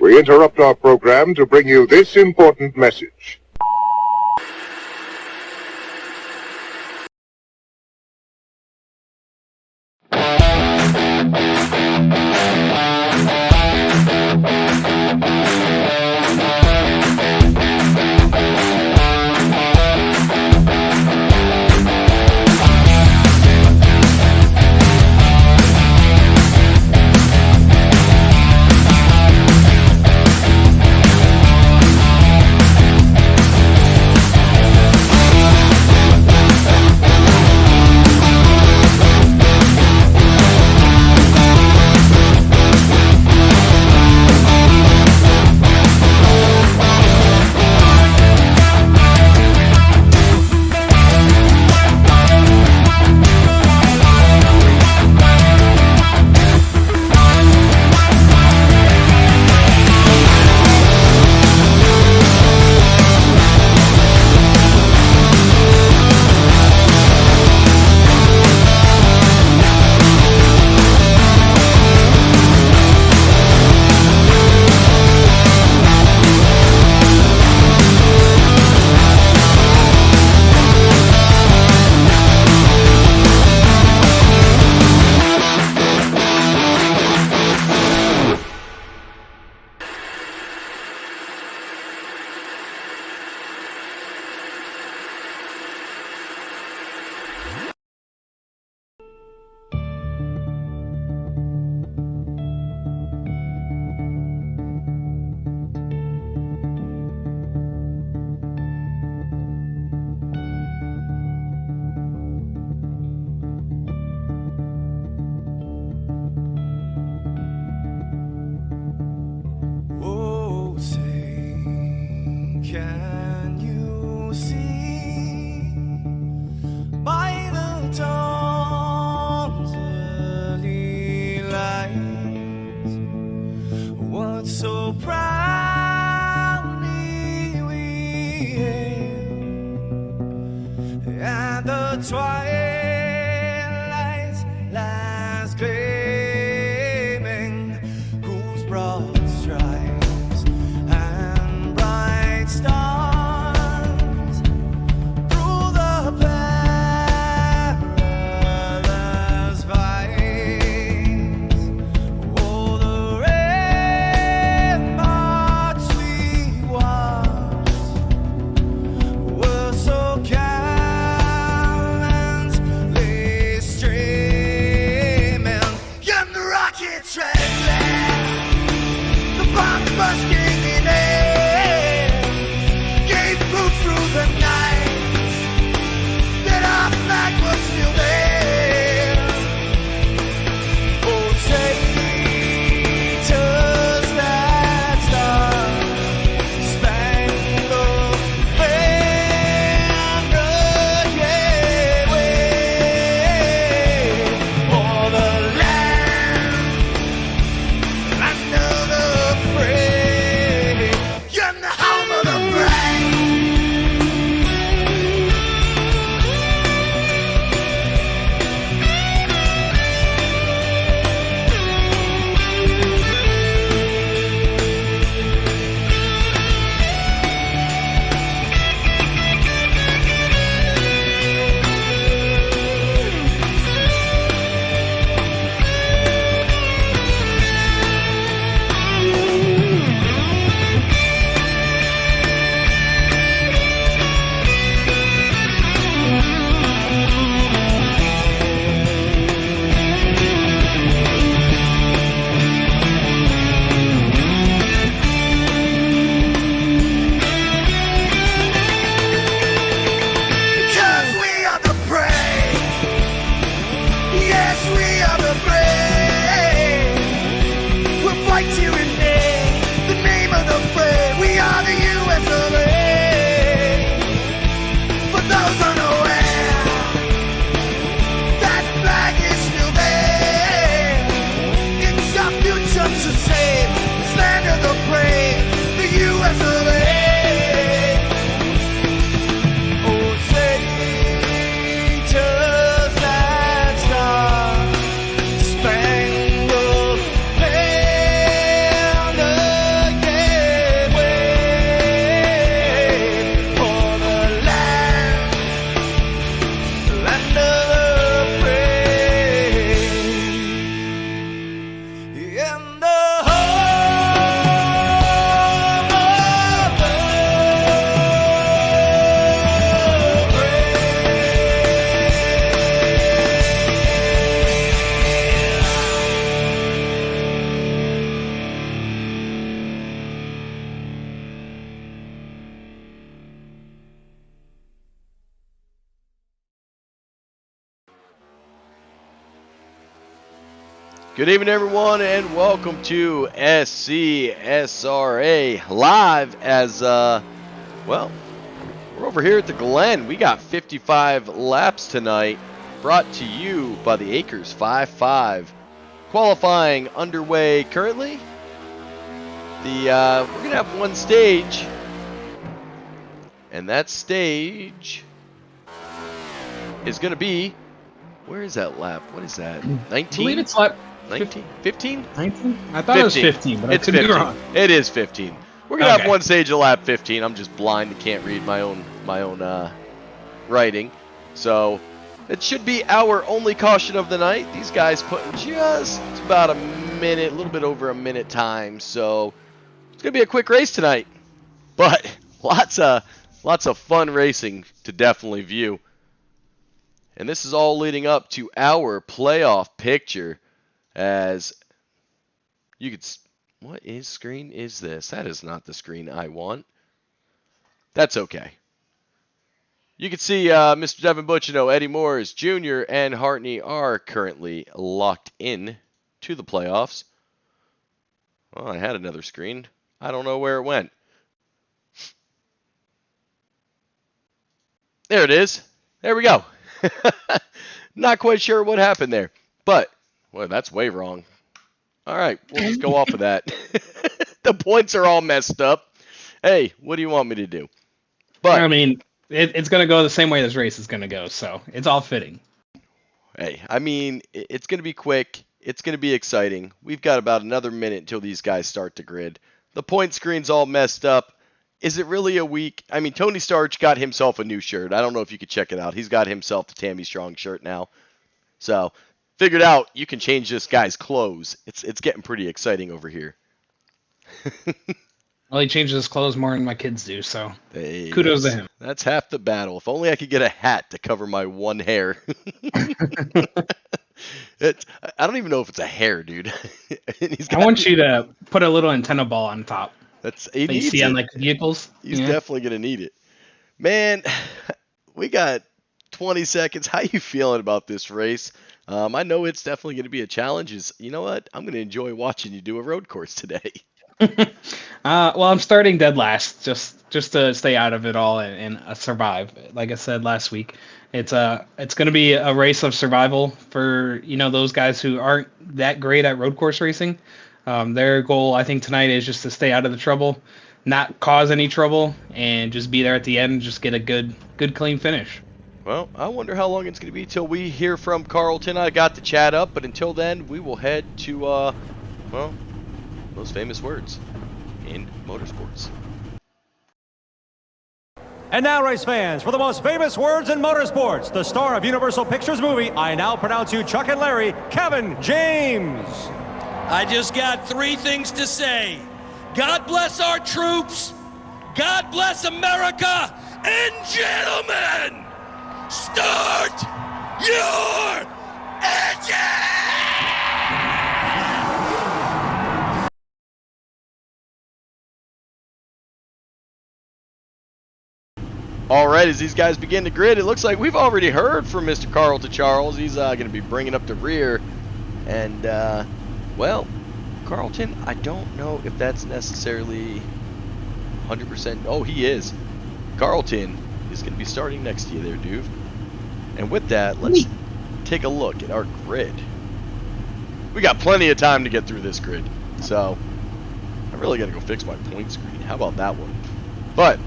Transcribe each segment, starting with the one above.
We interrupt our program to bring you this important message. Can you see by the dawn's early light what so proudly we hailed at the twilight's last gleaming, whose broad stripes and bright stars through the perilous fights, oh, the ramparts we watched were so gallantly streaming, and the rockets red glare, the bombs bursting in air, gave proof through the night that our flag was still there. Oh, say, does that star-spangled banner yet wave o'er the land under the fray, and the home of the brave? Because we are the brave. Yes, we are the brave. We'll fight to rename the name of the brave. We are the USRA. For those unaware, that flag is still there. It's our future to save. This land of the brave, the USRA. Oh, say, does that star-spangled banner Good evening, everyone, and welcome to SCSRA live as, well, we're over here at the Glen. We got 55 laps tonight, brought to you by the Acres 5-5. Qualifying underway currently. We're going to have one stage, and that stage is going to be, where is that lap? What is that? 19? I believe it's lap 19? 15? 19? I thought it was 15, but it's I could 15. be wrong. It is 15. We're gonna Okay. have one stage of lap 15. I'm just blind and can't read my own writing, so it should be our only caution of the night. These guys putting just about a minute, a little bit over a minute time, so it's gonna be a quick race tonight, but lots of fun racing to definitely view. And this is all leading up to our playoff picture. As you could, what screen is this? That is not the screen I want. That's okay. You can see Mr. Devin Butchino, Eddie Morris Jr., and Hartney are currently locked in to the playoffs. Well, I had another screen. I don't know where it went. There it is. There we go. Not quite sure what happened there, but well, that's way wrong. All right, we'll just go off of that. The points are all messed up. Hey, what do you want me to do? But I mean, it's going to go the same way this race is going to go, so it's all fitting. hey, I mean, it's going to be quick. It's going to be exciting. We've got about another minute until these guys start to grid. The point screen's all messed up. Is it really a week? I mean, Tony Starch got himself a new shirt. I don't know if you could check it out. He's got himself the Tammy Strong shirt now. So, figured out you can change this guy's clothes. It's getting pretty exciting over here. Well, he changes his clothes more than my kids do, so Hey, kudos to him. That's half the battle. If only I could get a hat to cover my one hair. I don't even know if it's a hair, dude. I want you to put a little antenna ball on top. He That you needs see on it. like vehicles. He's Yeah. definitely gonna need it. Man, we got 20 seconds. How you feeling about this race? I know it's definitely going to be a challenge. You know what? I'm going to enjoy watching you do a road course today. Well, I'm starting dead last, just to stay out of it all and survive. Like I said last week, it's going to be a race of survival for those guys who aren't that great at road course racing. Their goal, I think, tonight is just to stay out of the trouble, not cause any trouble, and just be there at the end and just get a good clean finish. Well, I wonder how long it's going to be till we hear from Carlton. I got the chat up, but until then, we will head to, well, those famous words in motorsports. And now, race fans, for the most famous words in motorsports, the star of Universal Pictures movie, I now pronounce you Chuck and Larry, Kevin James. I just got three things to say. God bless our troops, God bless America, and gentlemen, start your engine! All right, as these guys begin to grid, it looks like we've already heard from Mr. Carlton Charles. He's going to be bringing up the rear. And, well, Carlton, I don't know if that's necessarily 100%. Oh, he is. Carlton is going to be starting next to you there, dude. And with that, let's take a look at our grid. We got plenty of time to get through this grid. So, I really got to go fix my point screen. How about that one? But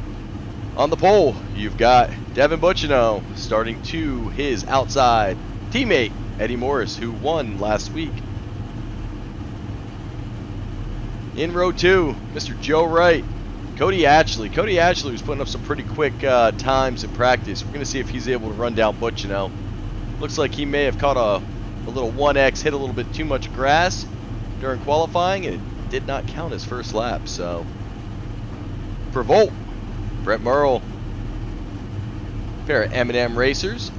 on the pole, you've got Devin Butchino starting to his outside teammate, Eddie Morris, who won last week. In row 2, Mr. Joe Wright, Cody Ashley. Cody Ashley was putting up some pretty quick times in practice. We're going to see if he's able to run down Butchino. Looks like he may have caught a little 1X, hit a little bit too much grass during qualifying, and it did not count his first lap. So, for Volt, Brett Merle, pair of M&M racers.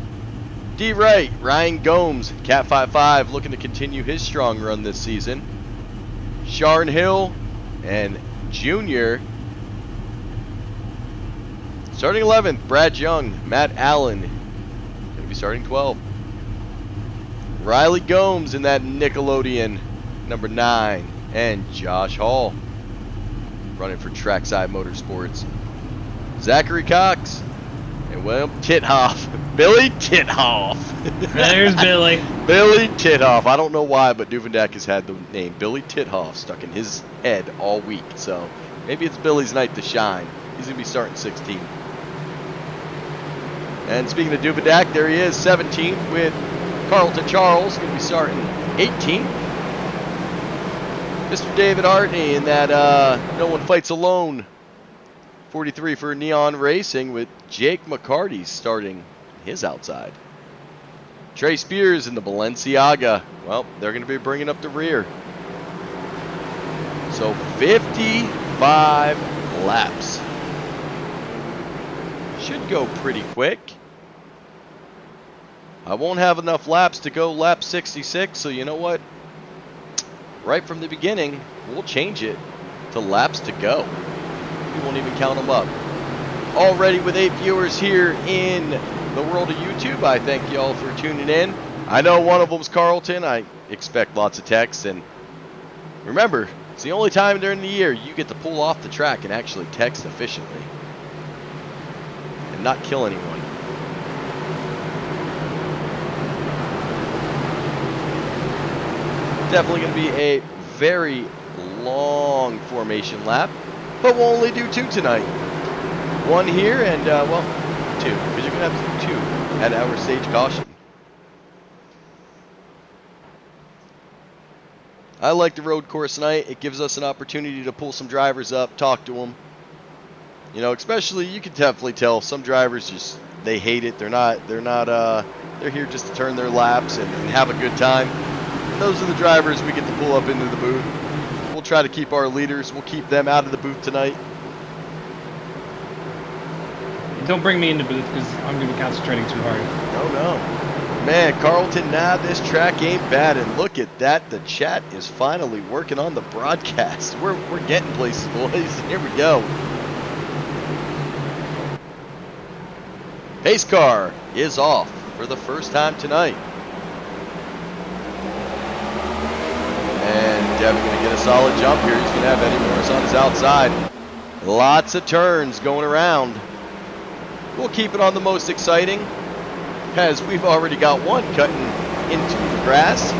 D. Wright, Ryan Gomes, Cat 55, looking to continue his strong run this season. Sharn Hill and Junior. Starting 11th, Brad Young, Matt Allen, going to be starting 12. Riley Gomes in that Nickelodeon, number 9. And Josh Hall, running for Trackside Motorsports. Zachary Cox and William Tithoff. Billy Tithoff. There's Billy. Billy Tithoff. I don't know why, but Duvendak has had the name Billy Tithoff stuck in his head all week. So maybe it's Billy's night to shine. He's going to be starting 16th. And speaking of Duvendak, there he is, 17th with Carlton Charles. Going to be starting 18th. Mr. David Artney in that No One Fights Alone 43 for Neon Racing with Jake McCarty starting his outside. Trey Spears in the Balenciaga. Well, they're going to be bringing up the rear. So 55 laps. Should go pretty quick. I won't have enough laps to go lap 66, so you know what? Right from the beginning, we'll change it to laps to go. We won't even count them up. Already with 8 viewers here in the world of YouTube, I thank y'all for tuning in. I know one of them's Carlton. I expect lots of texts. And remember, it's the only time during the year you get to pull off the track and actually text efficiently and not kill anyone. Definitely going to be a very long formation lap, but we'll only do 2 tonight. 1 here and, well, 2, because you're going to have to do 2 at our stage caution. I like the road course tonight. It gives us an opportunity to pull some drivers up, talk to them. You know, especially, you can definitely tell some drivers just, they hate it. They're here just to turn their laps and have a good time. Those are the drivers we get to pull up into the booth. We'll try to keep our leaders. We'll keep them out of the booth tonight. Don't bring me in the booth because I'm going to be concentrating too hard. No. Man, Carlton, now this track ain't bad. And look at that. The chat is finally working on the broadcast. We're getting places, boys. Here we go. Pace car is off for the first time tonight. And Devin going to get a solid jump here. He's going to have Eddie Morris on his outside. Lots of turns going around. We'll keep it on the most exciting, as we've already got one cutting into the grass.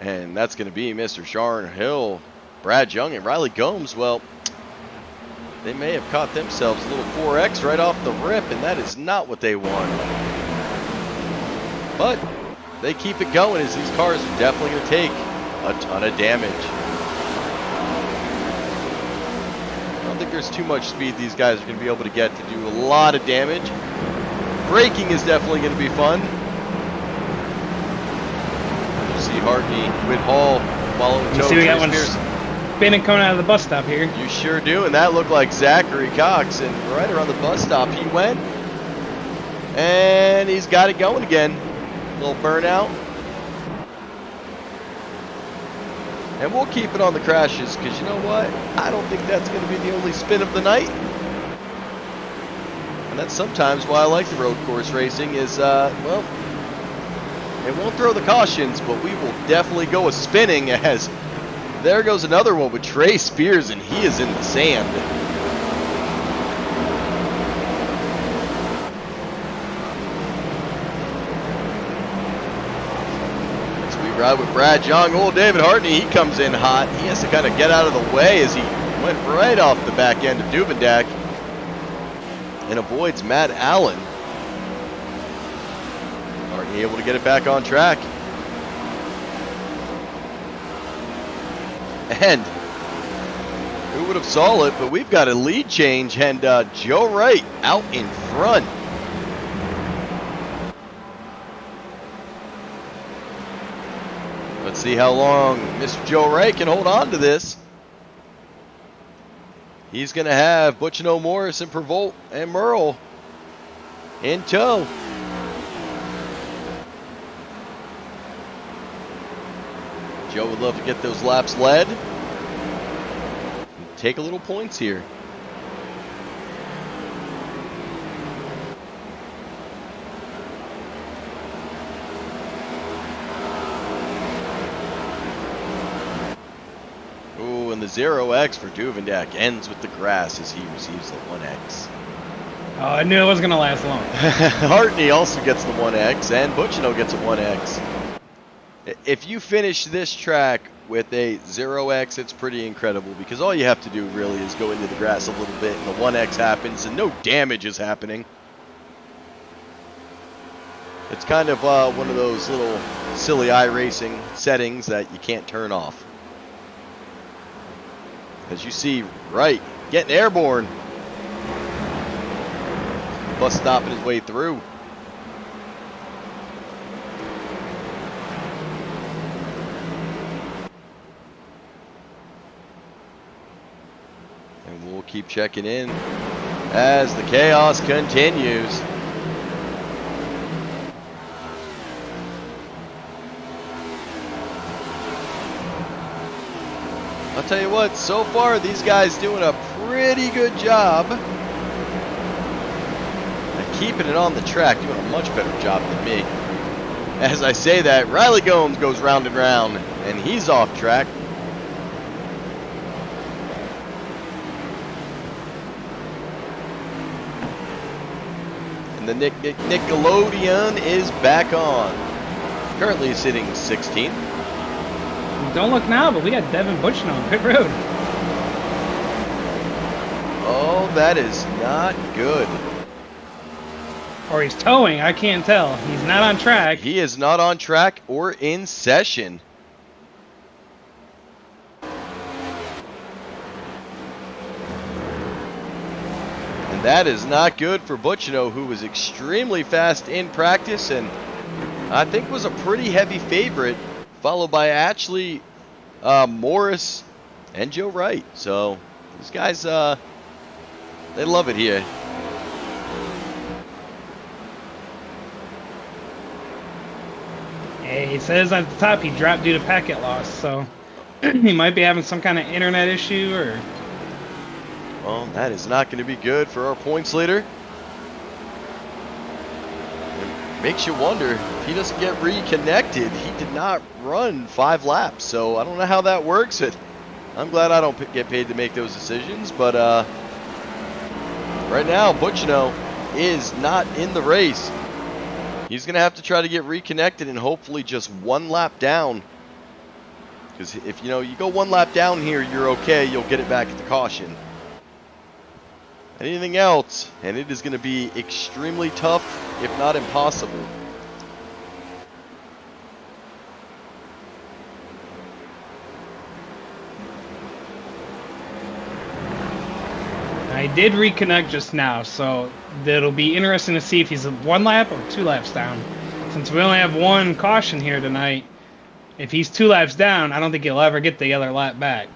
And that's going to be Mr. Sharon Hill, Brad Young, and Riley Gomes. Well, they may have caught themselves a little 4X right off the rip, and that is not what they want. But they keep it going, as these cars are definitely going to take a ton of damage. I don't think there's too much speed these guys are going to be able to get to do a lot of damage. Braking is definitely going to be fun. You see Hartney with Hall following You see we got one spinning coming out of the bus stop here. You sure do, and that looked like Zachary Cox, and right around the bus stop he went. And he's got it going again. Little burnout. And we'll keep it on the crashes, because you know what? I don't think that's going to be the only spin of the night. And that's sometimes why I like the road course racing is, well, it won't throw the cautions, but we will definitely go a spinning, as there goes another one with Trey Spears, and he is in the sand. Ride with Brad Young. Old David Hartney, he comes in hot. He has to kind of get out of the way as he went right off the back end of Duvendak and avoids Matt Allen. Hartney able to get it back on track. And who would have saw it, but we've got a lead change, and Joe Wright out in front. Let's see how long Mr. Joe Wright can hold on to this. He's going to have Butch and Morris and Pervolt and Merle in tow. Joe would love to get those laps led. Take a little points here. and the 0X for Duvendak ends with the grass as he receives the 1X. Oh, I knew it wasn't going to last long. Hartney also gets the 1X, and Butchino gets a 1X. If you finish this track with a 0X, it's pretty incredible, because all you have to do really is go into the grass a little bit, and the 1X happens, and no damage is happening. It's kind of one of those little silly iRacing settings that you can't turn off. As you see, right, getting airborne. Bus stopping his way through. And we'll keep checking in as the chaos continues. I'll tell you what, so far these guys doing a pretty good job at keeping it on the track, doing a much better job than me. As I say that, Riley Gomes goes round and round, and he's off track. And the Nickelodeon is back on. Currently sitting 16th. Don't look now, but we got Devin Butchino on pit road. Oh, that is not good. Or he's towing, I can't tell. He's not on track. He is not on track or in session. And that is not good for Butchino, who was extremely fast in practice and I think was a pretty heavy favorite, followed by Ashley Morris and Joe Wright. So these guys, they love it here. Hey, he says at the top he dropped due to packet loss, so he might be having some kind of internet issue or... Well, that is not going to be good for our points leader. It makes you wonder if he doesn't get reconnected. He did not run 5 laps, so I don't know how that works. I'm glad I don't get paid to make those decisions, but right now Butchino is not in the race. He's going to have to try to get reconnected and hopefully just 1 lap down. Because if you go 1 lap down here, you're okay. You'll get it back at the caution. Anything else, and it is going to be extremely tough, if not impossible. I did reconnect just now, so it'll be interesting to see if he's 1 lap or 2 laps down. Since we only have 1 caution here tonight, if he's 2 laps down, I don't think he'll ever get the other lap back.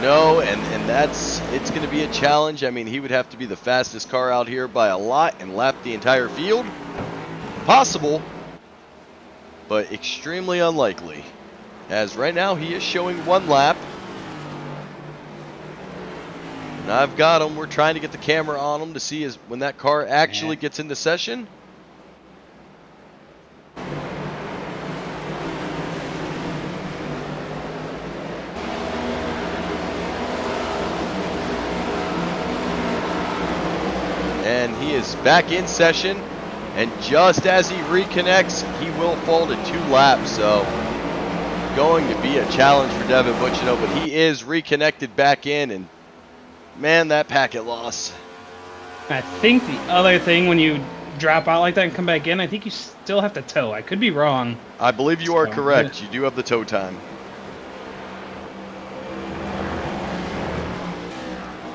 No, and it's going to be a challenge. I mean, he would have to be the fastest car out here by a lot and lap the entire field. Possible, but extremely unlikely. As right now he is showing 1 lap. And I've got him. We're trying to get the camera on him to see when that car actually gets into session. And he is back in session, and just as he reconnects, he will fall to 2 laps. So going to be a challenge for Devin Butchino, but he is reconnected back in, and man, that packet loss. I think the other thing, when you drop out like that and come back in, I think you still have to tow. I could be wrong. I believe you are correct. You do have the tow time.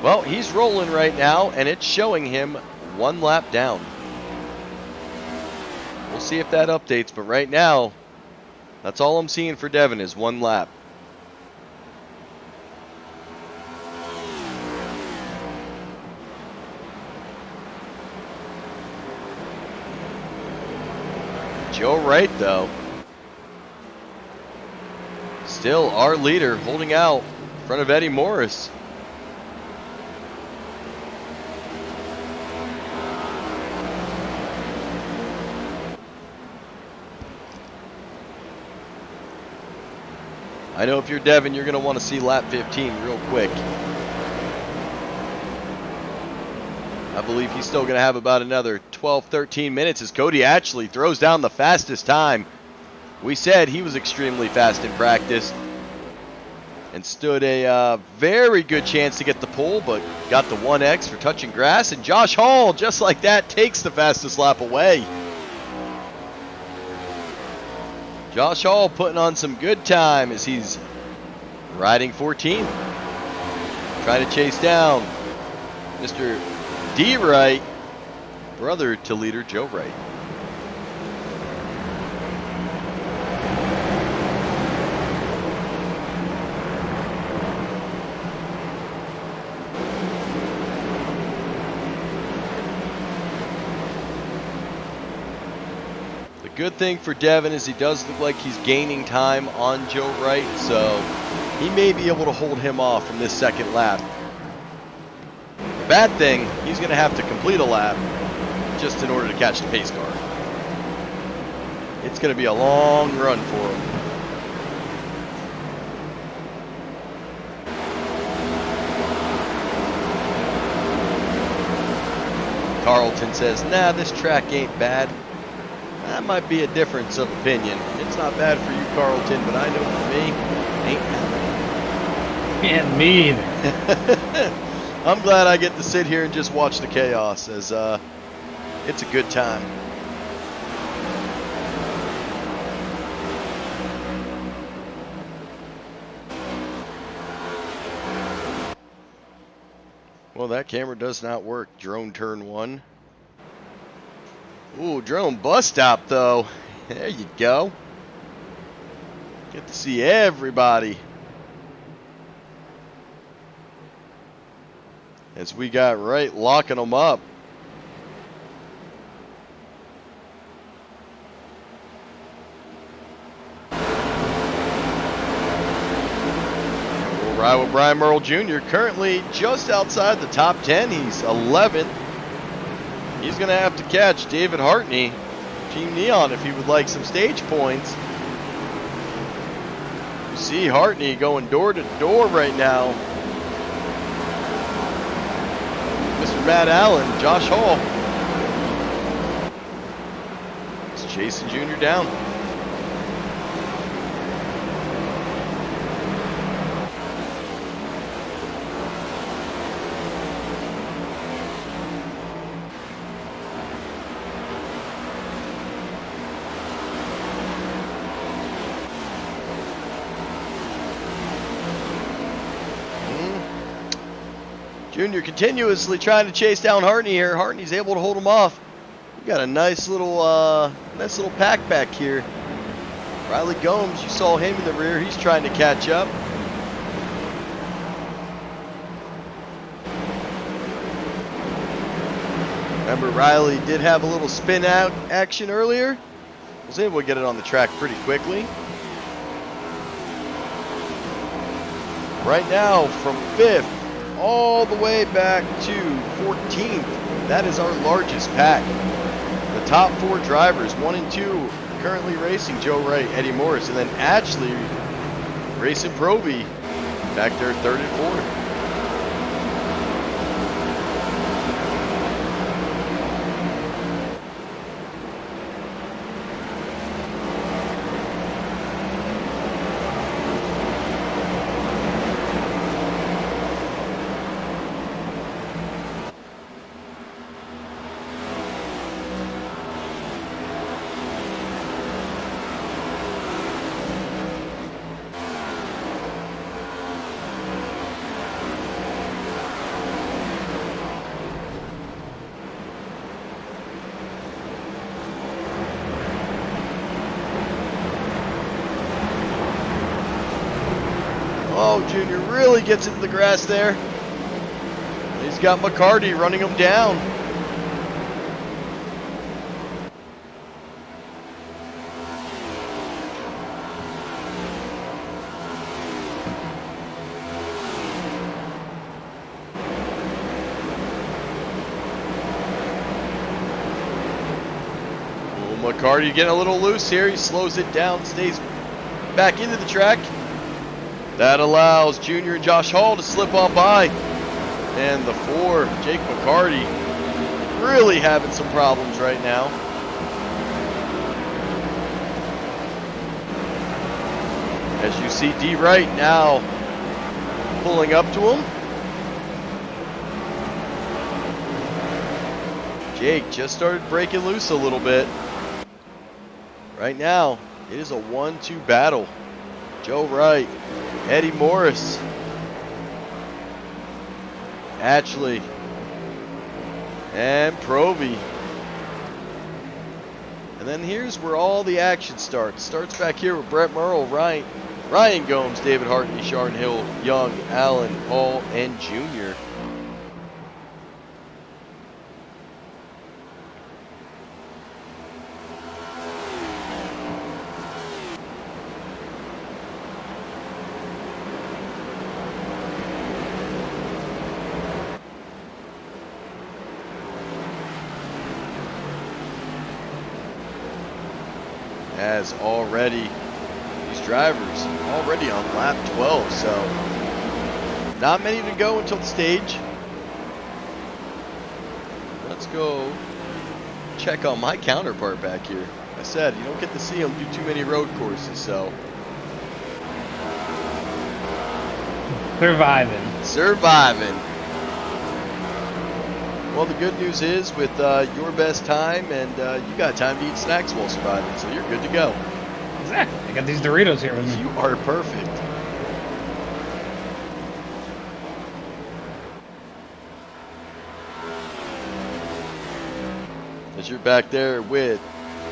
Well, he's rolling right now, and it's showing him 1 lap down. We'll see if that updates, but right now, that's all I'm seeing for Devin is 1 lap. Joe Wright, though, still our leader, holding out in front of Eddie Morris. I know if you're Devin, you're going to want to see lap 15 real quick. I believe he's still going to have about another 12, 13 minutes as Cody actually throws down the fastest time. We said he was extremely fast in practice and stood a very good chance to get the pole, but got the 1X for touching grass. And Josh Hall, just like that, takes the fastest lap away. Josh Hall putting on some good time as he's riding 14. Trying to chase down Mr. D. Wright, brother to leader Joe Wright. The good thing for Devin is he does look like he's gaining time on Joe Wright, so he may be able to hold him off from this second lap. Bad thing, he's going to have to complete a lap just in order to catch the pace car. It's going to be a long run for him. Carlton says, nah, this track ain't bad. That might be a difference of opinion. It's not bad for you, Carlton, but I know for me, ain't bad. And me either. I'm glad I get to sit here and just watch the chaos, as it's a good time. Well, that camera does not work. Drone turn 1. Ooh, drone bus stop, though. There you go. Get to see everybody. As we got Wright locking them up. We'll ride with Brian Merle Jr. currently just outside the top 10. He's 11th. He's going to have to catch David Hartney, Team Neon, if he would like some stage points. You see Hartney going door to door right now. Mr. Matt Allen, Josh Hall. He's chasing Junior down. Junior continuously trying to chase down Hartney here. Hartney's able to hold him off. We got a nice little pack back here. Riley Gomes, you saw him in the rear. He's trying to catch up. Remember, Riley did have a little spin out action earlier. Was able to get it on the track pretty quickly. Right now, from 5th all the way back to 14th, that is our largest pack. The top 4 drivers, 1 and 2, currently racing Joe Wright, Eddie Morris, and then Ashley racing Proby back there 3rd and 4th. Oh, Junior really gets into the grass there. He's got McCarty running him down. Oh, McCarty getting a little loose here. He slows it down, stays back into the track. That allows Junior and Josh Hall to slip on by. And the 4, Jake McCarty, really having some problems right now. As you see D. Wright now pulling up to him. Jake just started breaking loose a little bit. Right now, it is a 1-2 battle. Joe Wright, Eddie Morris, Ashley, and Provy. And then here's where all the action starts. Starts back here with Brett Merle, Ryan Gomes, David Hartney, Sharon Hill, Young, Allen, Hall, and Junior. As already, these drivers already on lap 12, so not many to go until the stage. Let's go check on my counterpart back here. I said, you don't get to see him do too many road courses, so. Surviving. Well, the good news is with your best time, and you got time to eat snacks while surviving, so you're good to go. Exactly. I got these Doritos here with me. You are perfect. As you're back there with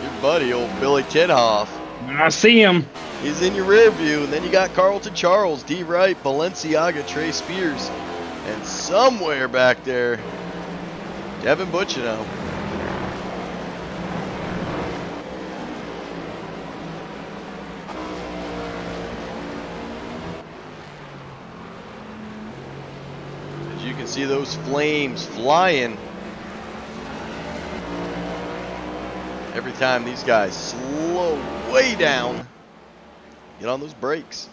your buddy, old Billy Tidhoff. I see him. He's in your rear view, and then you got Carlton Charles, D. Wright, Balenciaga, Trey Spears, and somewhere back there, Devin Butchino. As you can see those flames flying every time these guys slow way down. Get on those brakes.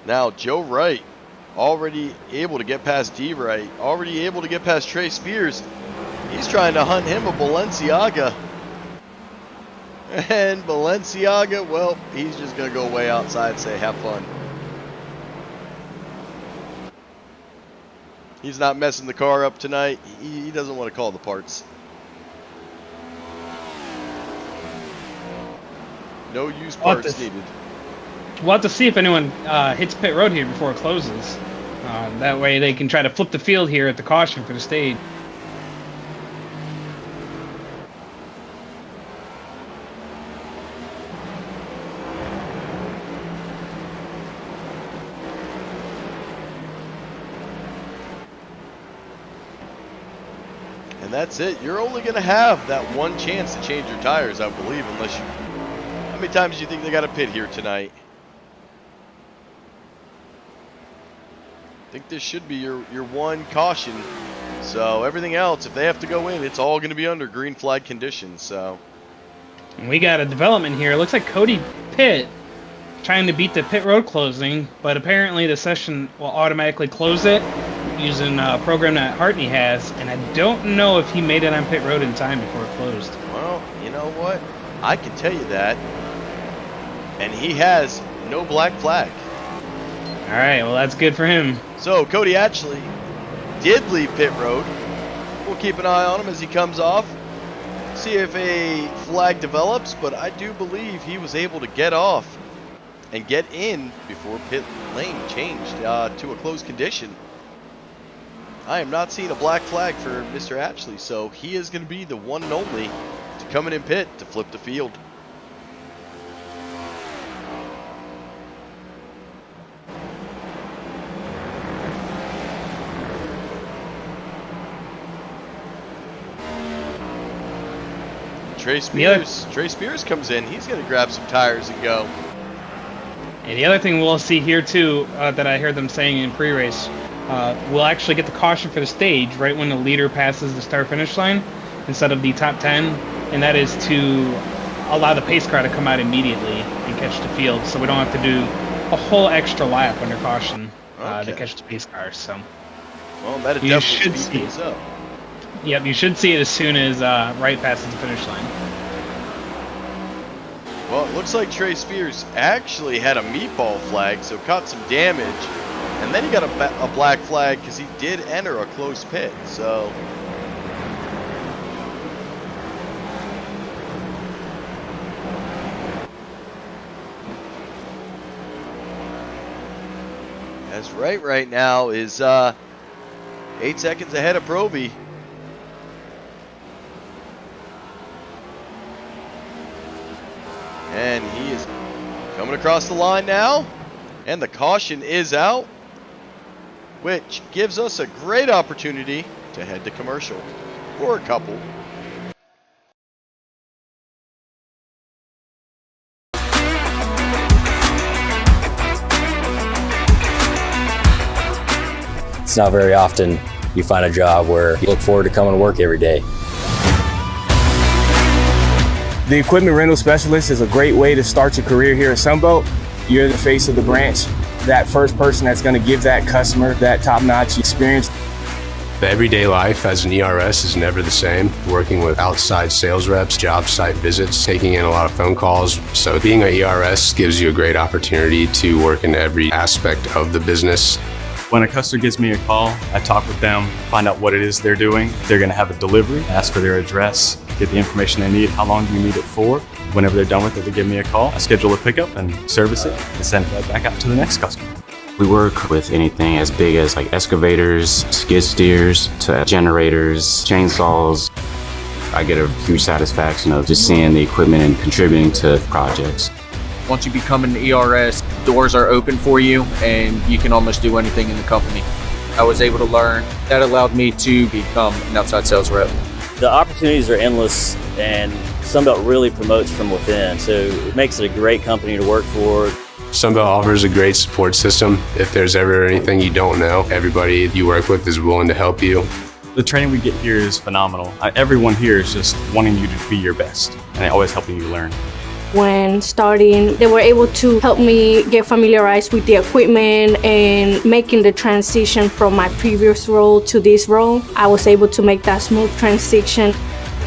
Now Joe Wright already able to get past D. Wright, already able to get past Trey Spears. He's trying to hunt him a Balenciaga. And Balenciaga, well, he's just going to go way outside and say, have fun. He's not messing the car up tonight. He doesn't want to call the parts. No use parts needed. We'll have to see if anyone hits pit road here before it closes. That way they can try to flip the field here at the caution for the stage. And that's it. You're only going to have that one chance to change your tires, I believe, unless you... How many times do you think they got to pit here tonight? I think this should be your one caution. So everything else, if they have to go in, it's all going to be under green flag conditions. So we got a development here. It looks like Cody Pitt trying to beat the pit road closing, but apparently the session will automatically close it using a program that Hartney has, and I don't know if he made it on pit road in time before it closed. Well, you know what? I can tell you that. And he has no black flag. All right, well, that's good for him. So Cody actually did leave pit road. We'll keep an eye on him as he comes off. See if a flag develops, but I do believe he was able to get off and get in before pit lane changed to a closed condition. I am not seeing a black flag for Mr. Ashley, so he is going to be the one and only to come in pit to flip the field. Trey Spears comes in. He's going to grab some tires and go. And the other thing we'll see here too, that I heard them saying in pre-race, we'll actually get the caution for the stage right when the leader passes the start-finish line instead of the top 10, and that is to allow the pace car to come out immediately and catch the field, so we don't have to do a whole extra lap under caution to catch the pace cars. So, well, that you definitely should speeds see things up. Yep, you should see it as soon as Wright passes the finish line. Well, it looks like Trey Spears actually had a meatball flag, so caught some damage. And then he got a black flag because he did enter a close pit. So as right now is 8 seconds ahead of Proby. And he is coming across the line now. And the caution is out, which gives us a great opportunity to head to commercial. Or a couple. It's not very often you find a job where you look forward to coming to work every day. The equipment rental specialist is a great way to start your career here at Sunbelt. You're the face of the branch, that first person that's going to give that customer that top-notch experience. The everyday life as an ERS is never the same. Working with outside sales reps, job site visits, taking in a lot of phone calls. So being an ERS gives you a great opportunity to work in every aspect of the business. When a customer gives me a call, I talk with them, find out what it is they're doing. If they're going to have a delivery, ask for their address, get the information they need, how long do you need it for. Whenever they're done with it, they give me a call. I schedule a pickup and service it and send it right back out to the next customer. We work with anything as big as like excavators, skid steers, to generators, chainsaws. I get a huge satisfaction of just seeing the equipment and contributing to projects. Once you become an ERS, doors are open for you and you can almost do anything in the company. I was able to learn. That allowed me to become an outside sales rep. The opportunities are endless, and Sunbelt really promotes from within, so it makes it a great company to work for. Sunbelt offers a great support system. If there's ever anything you don't know, everybody you work with is willing to help you. The training we get here is phenomenal. Everyone here is just wanting you to be your best, and they're always helping you learn. When starting, they were able to help me get familiarized with the equipment and making the transition from my previous role to this role. I was able to make that smooth transition.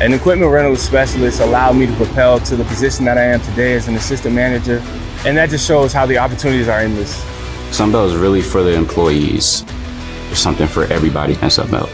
An equipment rental specialist allowed me to propel to the position that I am today as an assistant manager, and that just shows how the opportunities are endless. Sunbelt is really for the employees. There's something for everybody at Sunbelt.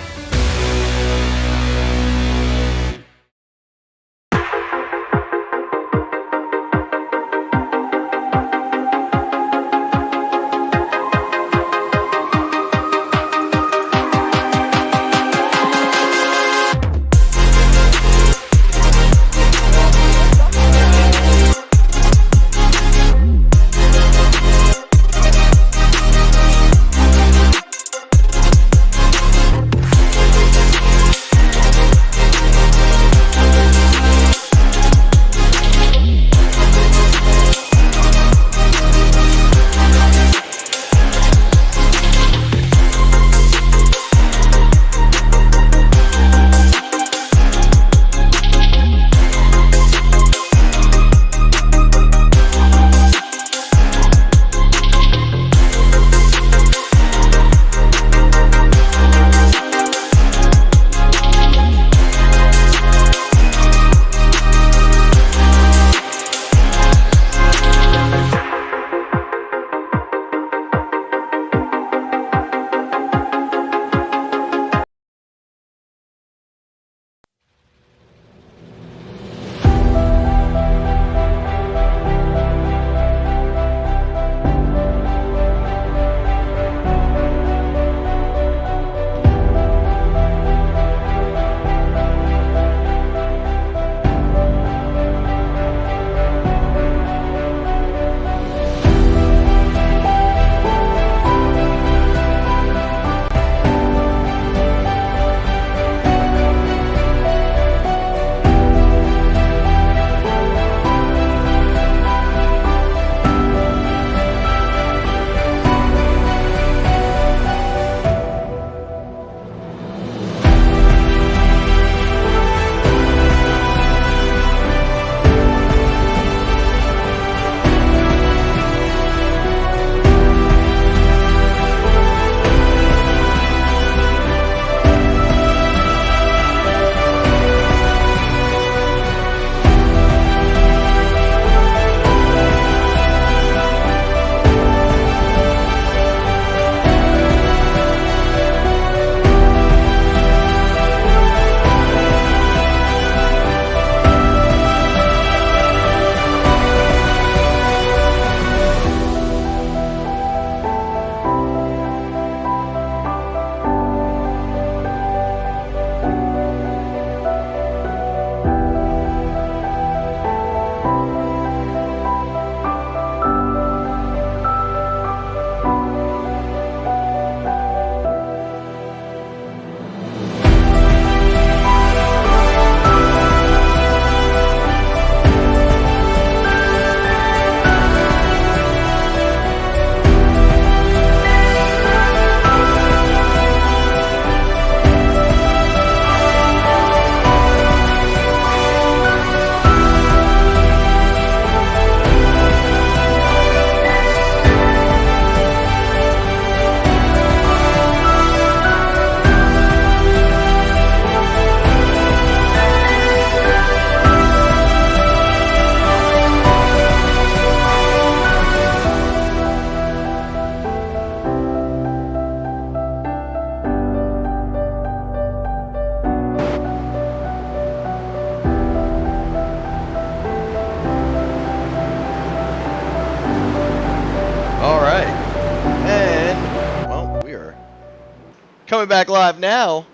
coming back live now,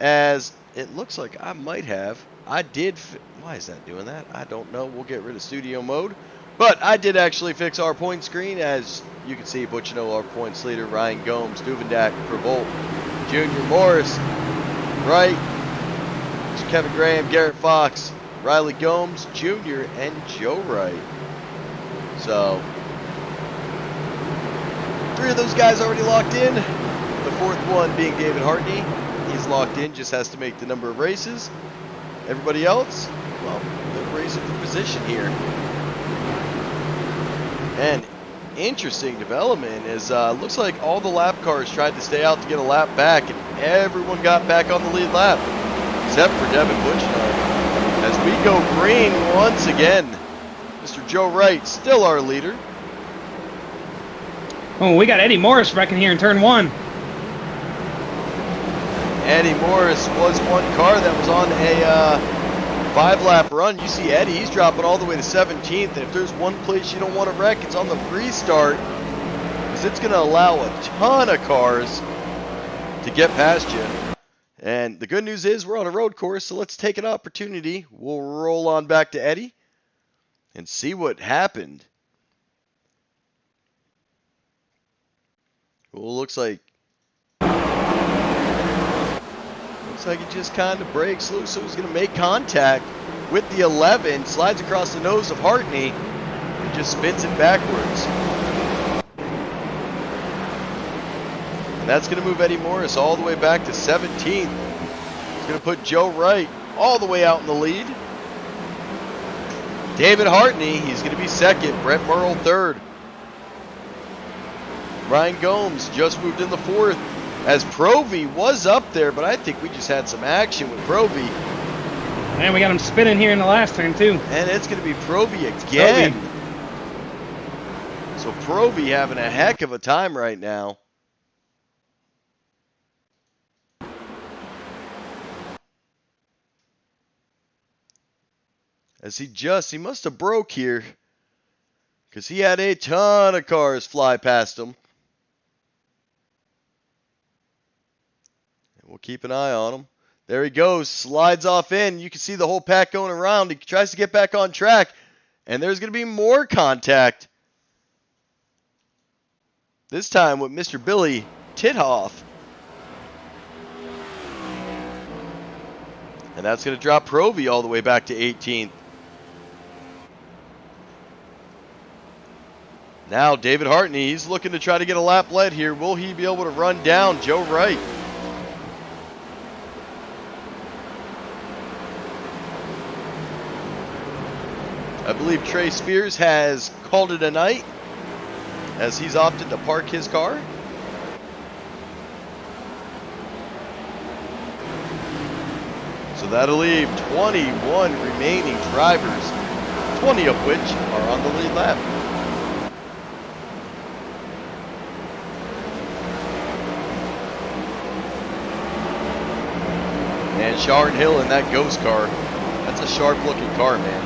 as it looks like I might have. Why is that doing that? I don't know. We'll get rid of studio mode. But I did actually fix our point screen. As you can see, Butchino, our points leader, Ryan Gomes, Duvendak, Prevolt, Junior Morris, Wright, Kevin Graham, Garrett Fox, Riley Gomes Jr., and Joe Wright. So, 3 of those guys already locked in. The 4th one being David Hartney. He's locked in, just has to make the number of races. Everybody else, well, they're racing for position here. And interesting development is looks like all the lap cars tried to stay out to get a lap back, and everyone got back on the lead lap, except for Devin Butchino. As we go green once again, Mr. Joe Wright, still our leader. Oh, we got Eddie Morris wrecking here in turn 1. Eddie Morris was one car that was on a 5-lap run. You see Eddie, he's dropping all the way to 17th. And if there's one place you don't want to wreck, it's on the restart, because it's going to allow a ton of cars to get past you. And the good news is we're on a road course, so let's take an opportunity. We'll roll on back to Eddie and see what happened. Well, looks like he just kind of breaks loose, so he's going to make contact with the 11, slides across the nose of Hartney, and just spins it backwards. And that's going to move Eddie Morris all the way back to 17th. It's going to put Joe Wright all the way out in the lead. David Hartney, he's going to be 2nd. Brett Murrell 3rd. Ryan Gomes just moved in the 4th. As Provy was up there, but I think we just had some action with Provy. Man, we got him spinning here in the last turn, too. And it's going to be Provy again. So Provy having a heck of a time right now. As he must have broke here, because he had a ton of cars fly past him. We'll keep an eye on him. There he goes, slides off in. You can see the whole pack going around. He tries to get back on track, and there's going to be more contact. This time with Mr. Billy Tithoff. And that's going to drop Provy all the way back to 18th. Now David Hartney, he's looking to try to get a lap lead here. Will he be able to run down Joe Wright? I believe Trey Spears has called it a night, as he's opted to park his car. So that'll leave 21 remaining drivers, 20 of which are on the lead lap. And Sharon Hill in that ghost car. That's a sharp looking car, man.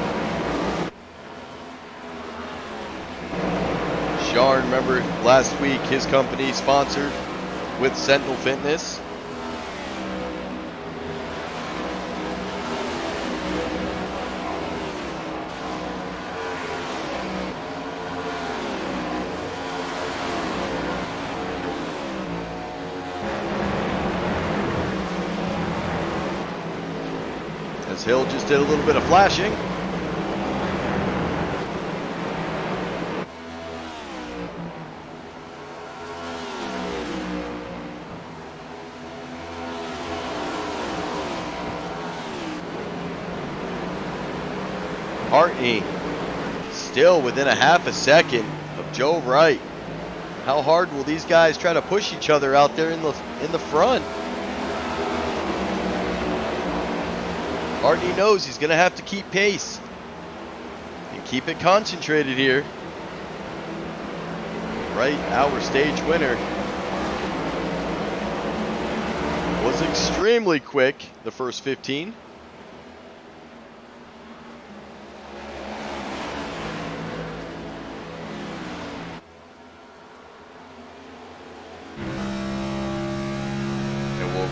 Sharon, remember last week his company sponsored with Sentinel Fitness. As Hill just did a little bit of flashing. Hartney still within a half a second of Joe Wright. How hard will these guys try to push each other out there in the front? Hartney knows he's going to have to keep pace and keep it concentrated here. Wright, our stage winner, was extremely quick the first 15.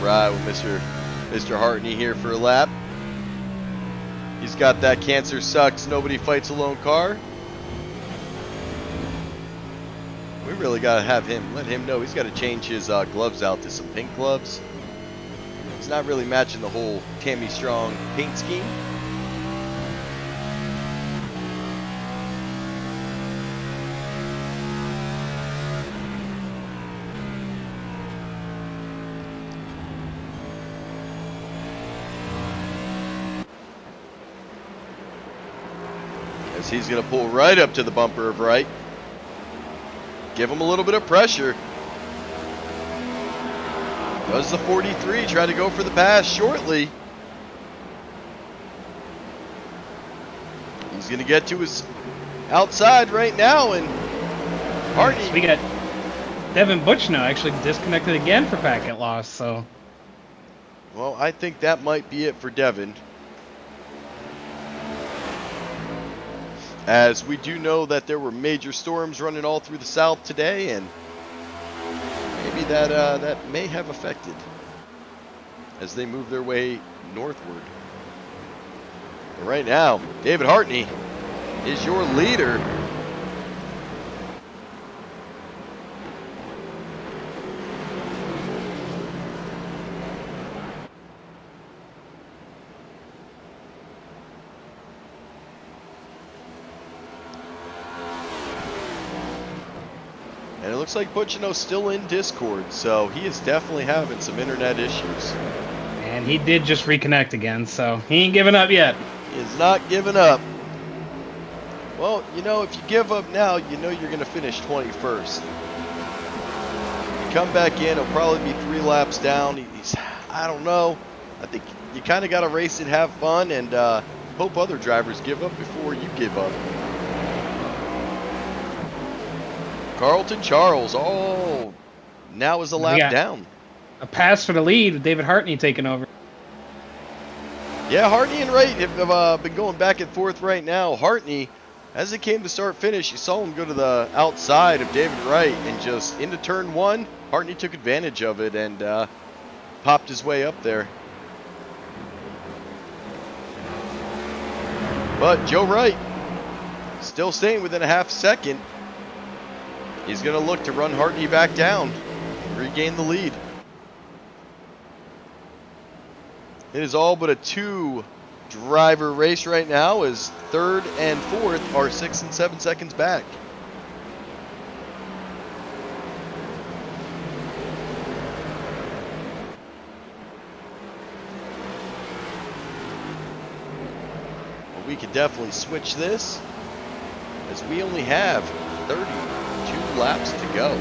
ride with Mr. Hartney here for a lap. He's got that cancer sucks, nobody fights alone car. We really got to have him, let him know he's got to change his gloves out to some pink gloves. He's not really matching the whole Tammy Strong paint scheme. As he's going to pull right up to the bumper of right. Give him a little bit of pressure. Does the 43 try to go for the pass shortly? He's going to get to his outside right now, and Hartney. We got Devin Butchno actually disconnected again for packet loss. So, well, I think that might be it for Devin. As we do know that there were major storms running all through the south today, and maybe that may have affected as they move their way northward. But right now, David Hartney is your leader. And it looks like Butchino's still in Discord, so he is definitely having some internet issues. and he did just reconnect again, so he ain't giving up yet. He is not giving up. Well, you know, if you give up now, you know you're going to finish 21st. You come back in, he'll probably be 3 laps down. He's, I don't know. I think you kind of got to race it, have fun, and hope other drivers give up before you give up. Carlton Charles, oh, now is a lap down. A pass for the lead with David Hartney taking over. Yeah, Hartney and Wright have been going back and forth right now. Hartney, as it came to start finish, you saw him go to the outside of David Wright and just into turn 1. Hartney took advantage of it and popped his way up there. But Joe Wright still staying within a half second. He's going to look to run Hartney back down, regain the lead. It is all but a 2-driver race right now, as 3rd and 4th are 6 and 7 seconds back. Well, we could definitely switch this, as we only have 32 laps to go.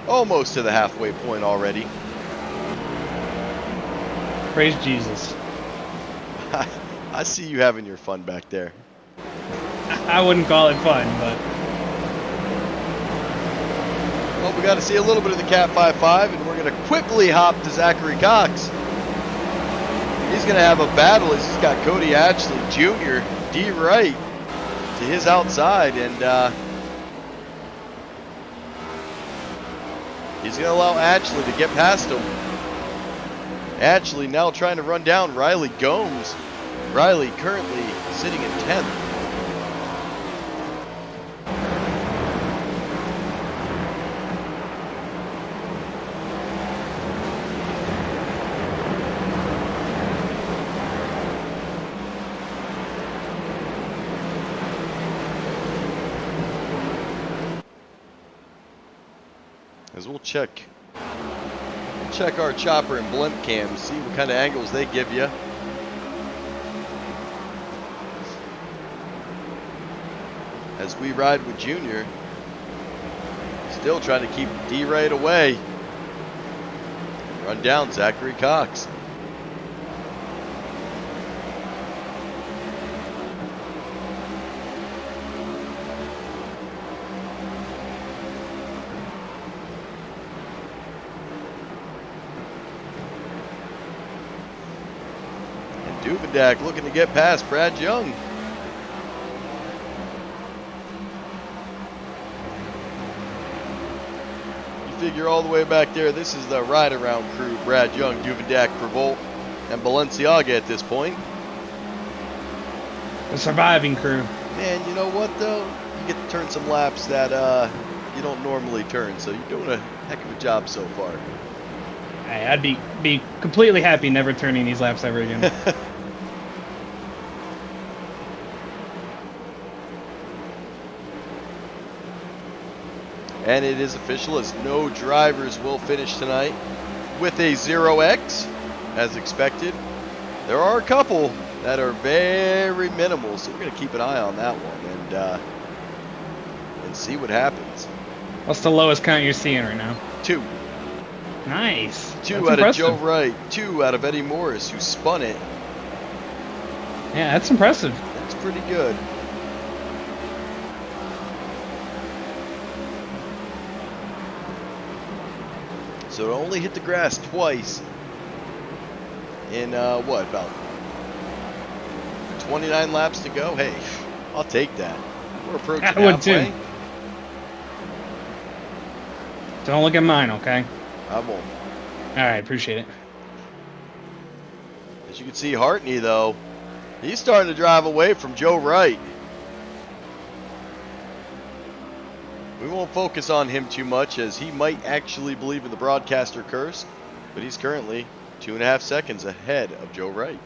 Almost to the halfway point already. Praise Jesus. I see you having your fun back there. I wouldn't call it fun, but... Well, we got to see a little bit of the Cat 5.5, and we're going to quickly hop to Zachary Cox. He's going to have a battle as he's got Cody Ashley Jr., D. Wright, to his outside, and he's going to allow Ashley to get past him. Ashley now trying to run down Riley Gomes. Riley currently sitting in 10th. As we'll check our chopper and blimp cams, see what kind of angles they give you. As we ride with Junior, still trying to keep D right away. Run down Zachary Cox. Duvendak looking to get past Brad Young. figure all the way back there. This is the ride-around crew. Brad Young, Duvendak, Prevolt, and Balenciaga at this point. The surviving crew. Man, you know what, though? You get to turn some laps that you don't normally turn, so you're doing a heck of a job so far. Hey, I'd be completely happy never turning these laps ever again. And it is official as no drivers will finish tonight with a 0X, as expected. There are a couple that are very minimal, so we're going to keep an eye on that one and see what happens. What's the lowest count you're seeing right now? 2. Nice. 2 That's out impressive. of Joe Wright, 2 out of Eddie Morris, who spun it. Yeah, that's impressive. That's pretty good. So it only hit the grass twice in, what, about 29 laps to go? Hey, I'll take that. We're approaching I would halfway. too. Don't look at mine, okay? I won't. Alright, appreciate it. As you can see, Hartney, though, he's starting to drive away from Joe Wright. We won't focus on him too much, as he might actually believe in the broadcaster curse, but he's currently 2.5 seconds ahead of Joe Wright.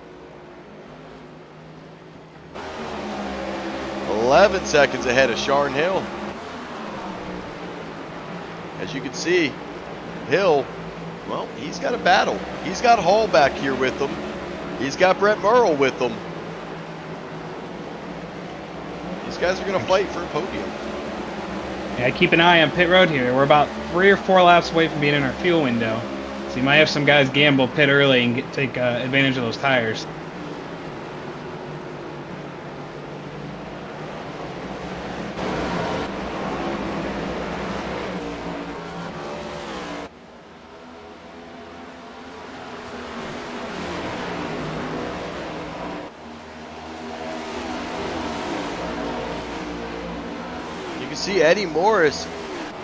11 seconds ahead of Sharn Hill. As you can see, Hill, well, he's got a battle. He's got Hall back here with him. He's got Brett Murrell with him. These guys are going to fight for a podium. Yeah, keep an eye on pit road here. We're about 3 or 4 laps away from being in our fuel window. So you might have some guys gamble pit early and take advantage of those tires. See Eddie Morris,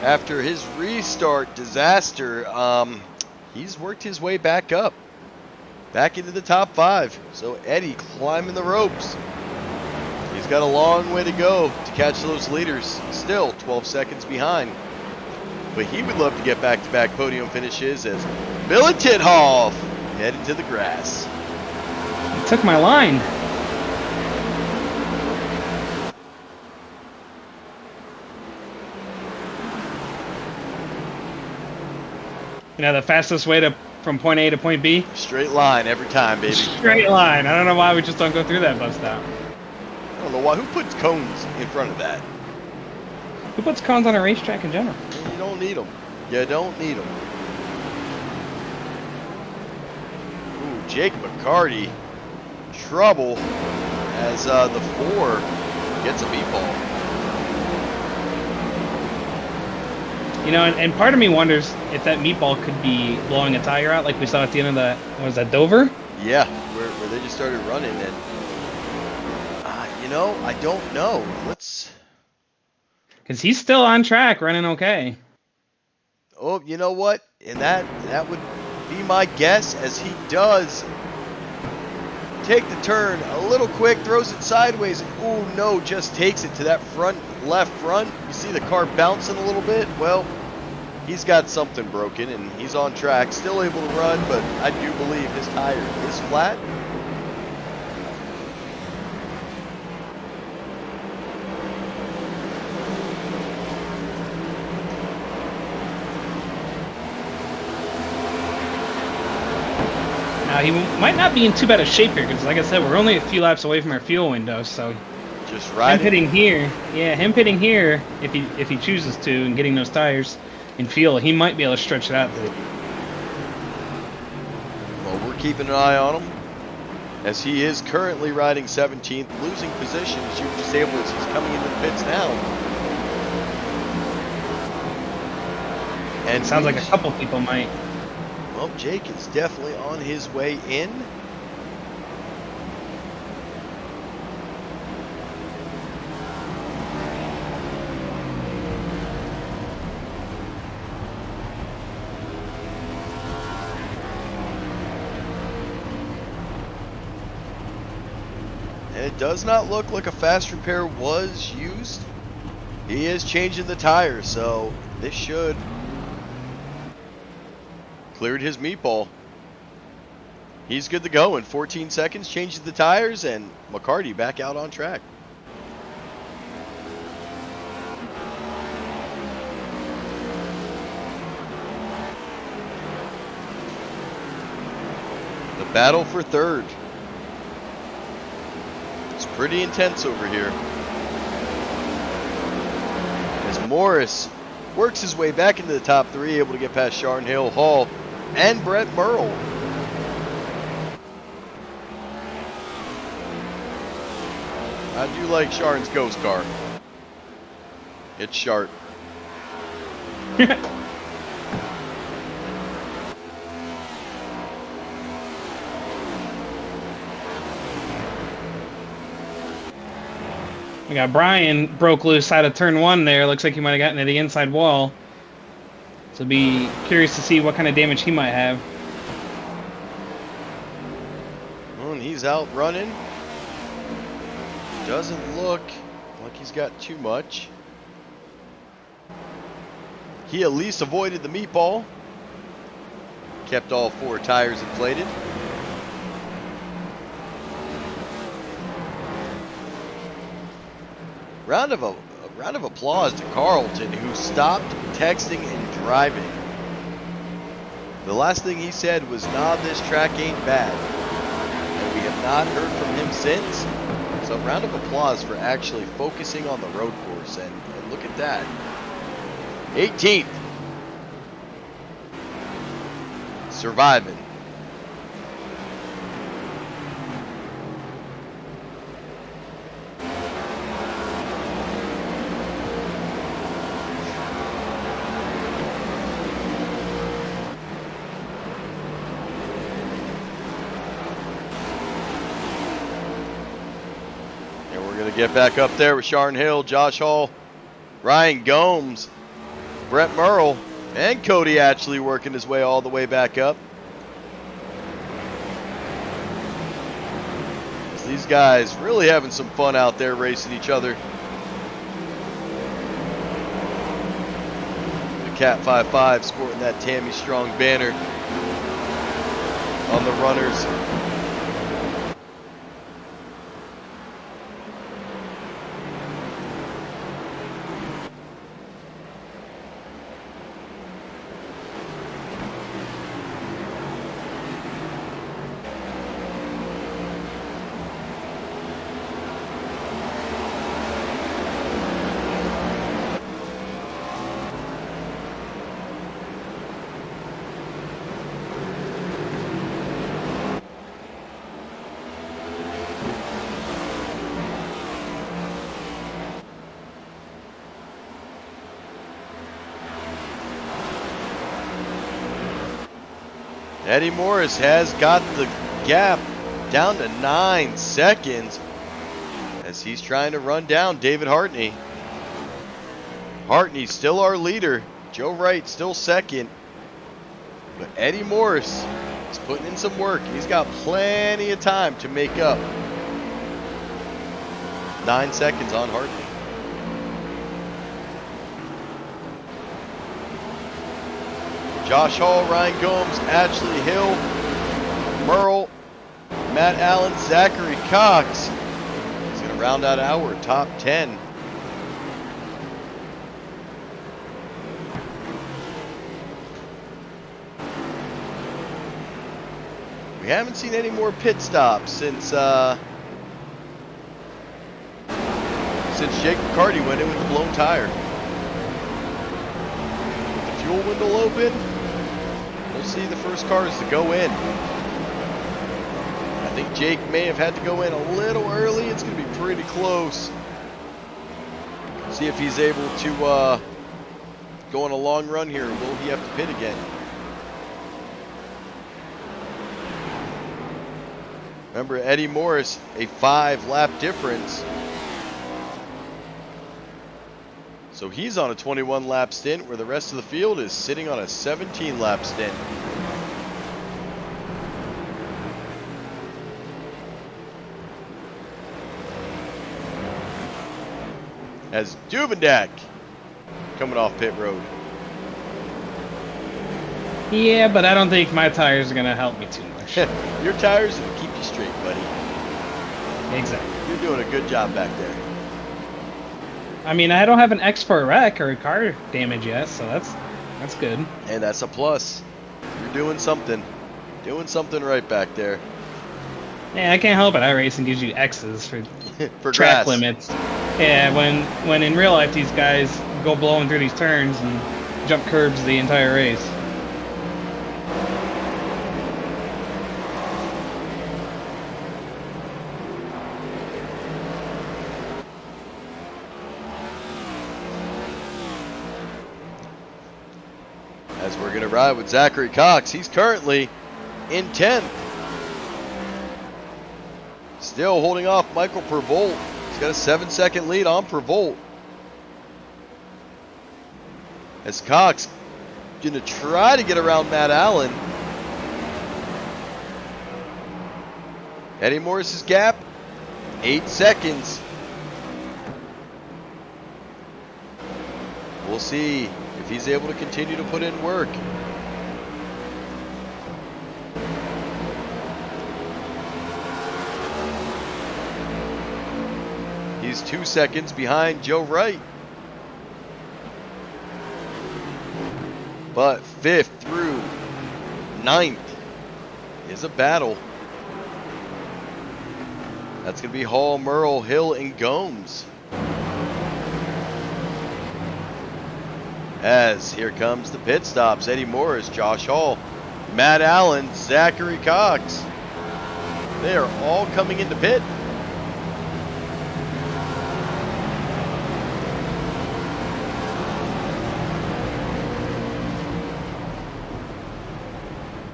after his restart disaster, he's worked his way back up, back into the top 5. So Eddie climbing the ropes. He's got a long way to go to catch those leaders, still 12 seconds behind. But he would love to get back-to-back podium finishes as Billy Tithoff head into the grass. He took my line. You know, the fastest way from point A to point B? Straight line every time, baby. Straight line. I don't know why we just don't go through that bus stop. I don't know why. Who puts cones in front of that? Who puts cones on a racetrack in general? You don't need them. You don't need them. Ooh, Jake McCarty. Trouble as the 4 gets a meatball. You know, and part of me wonders if that meatball could be blowing a tire out like we saw at the end of the, what was that, Dover? Yeah, where they just started running, and you know, I don't know. Let's. Because he's still on track, running okay. Oh, you know what? And that would be my guess, as he does take the turn a little quick, throws it sideways, and oh no, just takes it to that left front. You see the car bouncing a little bit? Well, he's got something broken and he's on track, still able to run, but I do believe his tire is flat. Now, he might not be in too bad a shape here, because like I said, we're only a few laps away from our fuel window, so just riding. Him pitting here, yeah, him pitting here, if he chooses to, and getting those tires in fuel, he might be able to stretch it out. Well, we're keeping an eye on him, as he is currently riding 17th, losing position, as you were just able as he's coming into the pits now. And sounds like a couple people might. Well, Jake is definitely on his way in. And it does not look like a fast repair was used. He is changing the tires, so this should cleared his meatball. He's good to go in 14 seconds, changes the tires, and McCarty back out on track. The battle for third. It's pretty intense over here. As Morris works his way back into the top three, able to get past Sharon Hill, Hall, and Brett Merle. I do like Sharon's ghost car. It's sharp. We got Brian broke loose out of turn one there. Looks like he might have gotten to the inside wall. So be curious to see what kind of damage he might have. Well, and he's out running. Doesn't look like he's got too much. He at least avoided the meatball. Kept all four tires inflated. Round of applause to Carlton, who stopped texting and driving. The last thing he said was, "Nah, this track ain't bad." And we have not heard from him since. So round of applause for actually focusing on the road course, and look at that. 18th. Surviving. Get back up there with Sharon Hill, Josh Hall, Ryan Gomes, Brett Merle, and Cody Atchley working his way all the way back up. These guys really having some fun out there racing each other. The Cat 5.5 sporting that Tammy Strong banner on the runners. Eddie Morris has got the gap down to 9 seconds as he's trying to run down David Hartney. Hartney still our leader. Joe Wright still second. But Eddie Morris is putting in some work. He's got plenty of time to make up. 9 seconds on Hartney. Josh Hall, Ryan Gomes, Ashley Hill, Merle, Matt Allen, Zachary Cox. He's going to round out our top 10. We haven't seen any more pit stops since Jake McCarty went in with the blown tire. With the fuel window open, we'll see the first cars to go in. I think Jake may have had to go in a little early. It's going to be pretty close. See if he's able to go on a long run here. Will he have to pit again? Remember, Eddie Morris, a 5-lap difference. So he's on a 21-lap stint, where the rest of the field is sitting on a 17-lap stint. as Duvendak coming off pit road. Yeah, but I don't think my tires are going to help me too much. Your tires will keep you straight, buddy. Exactly. You're doing a good job back there. I mean, I don't have an export wreck or car damage yet, so that's good. And that's a plus. You're doing something. Doing something right back there. Yeah, I can't help it. iRacing gives you X's for, For track grass. limits. Yeah, when in real life these guys go blowing through these turns and jump curbs the entire race. As we're going to ride with Zachary Cox. He's currently in 10th. Still holding off Michael Pervolt. He's got a 7-second lead on Pervolt. As Cox going to try to get around Matt Allen. Eddie Morris's gap, 8 seconds. We'll see if he's able to continue to put in work. He's 2 seconds behind Joe Wright. But 5th through 9th is a battle. That's going to be Hall, Merle, Hill, and Gomes. As here comes the pit stops. Eddie Morris, Josh Hall, Matt Allen, Zachary Cox. They are all coming into pit.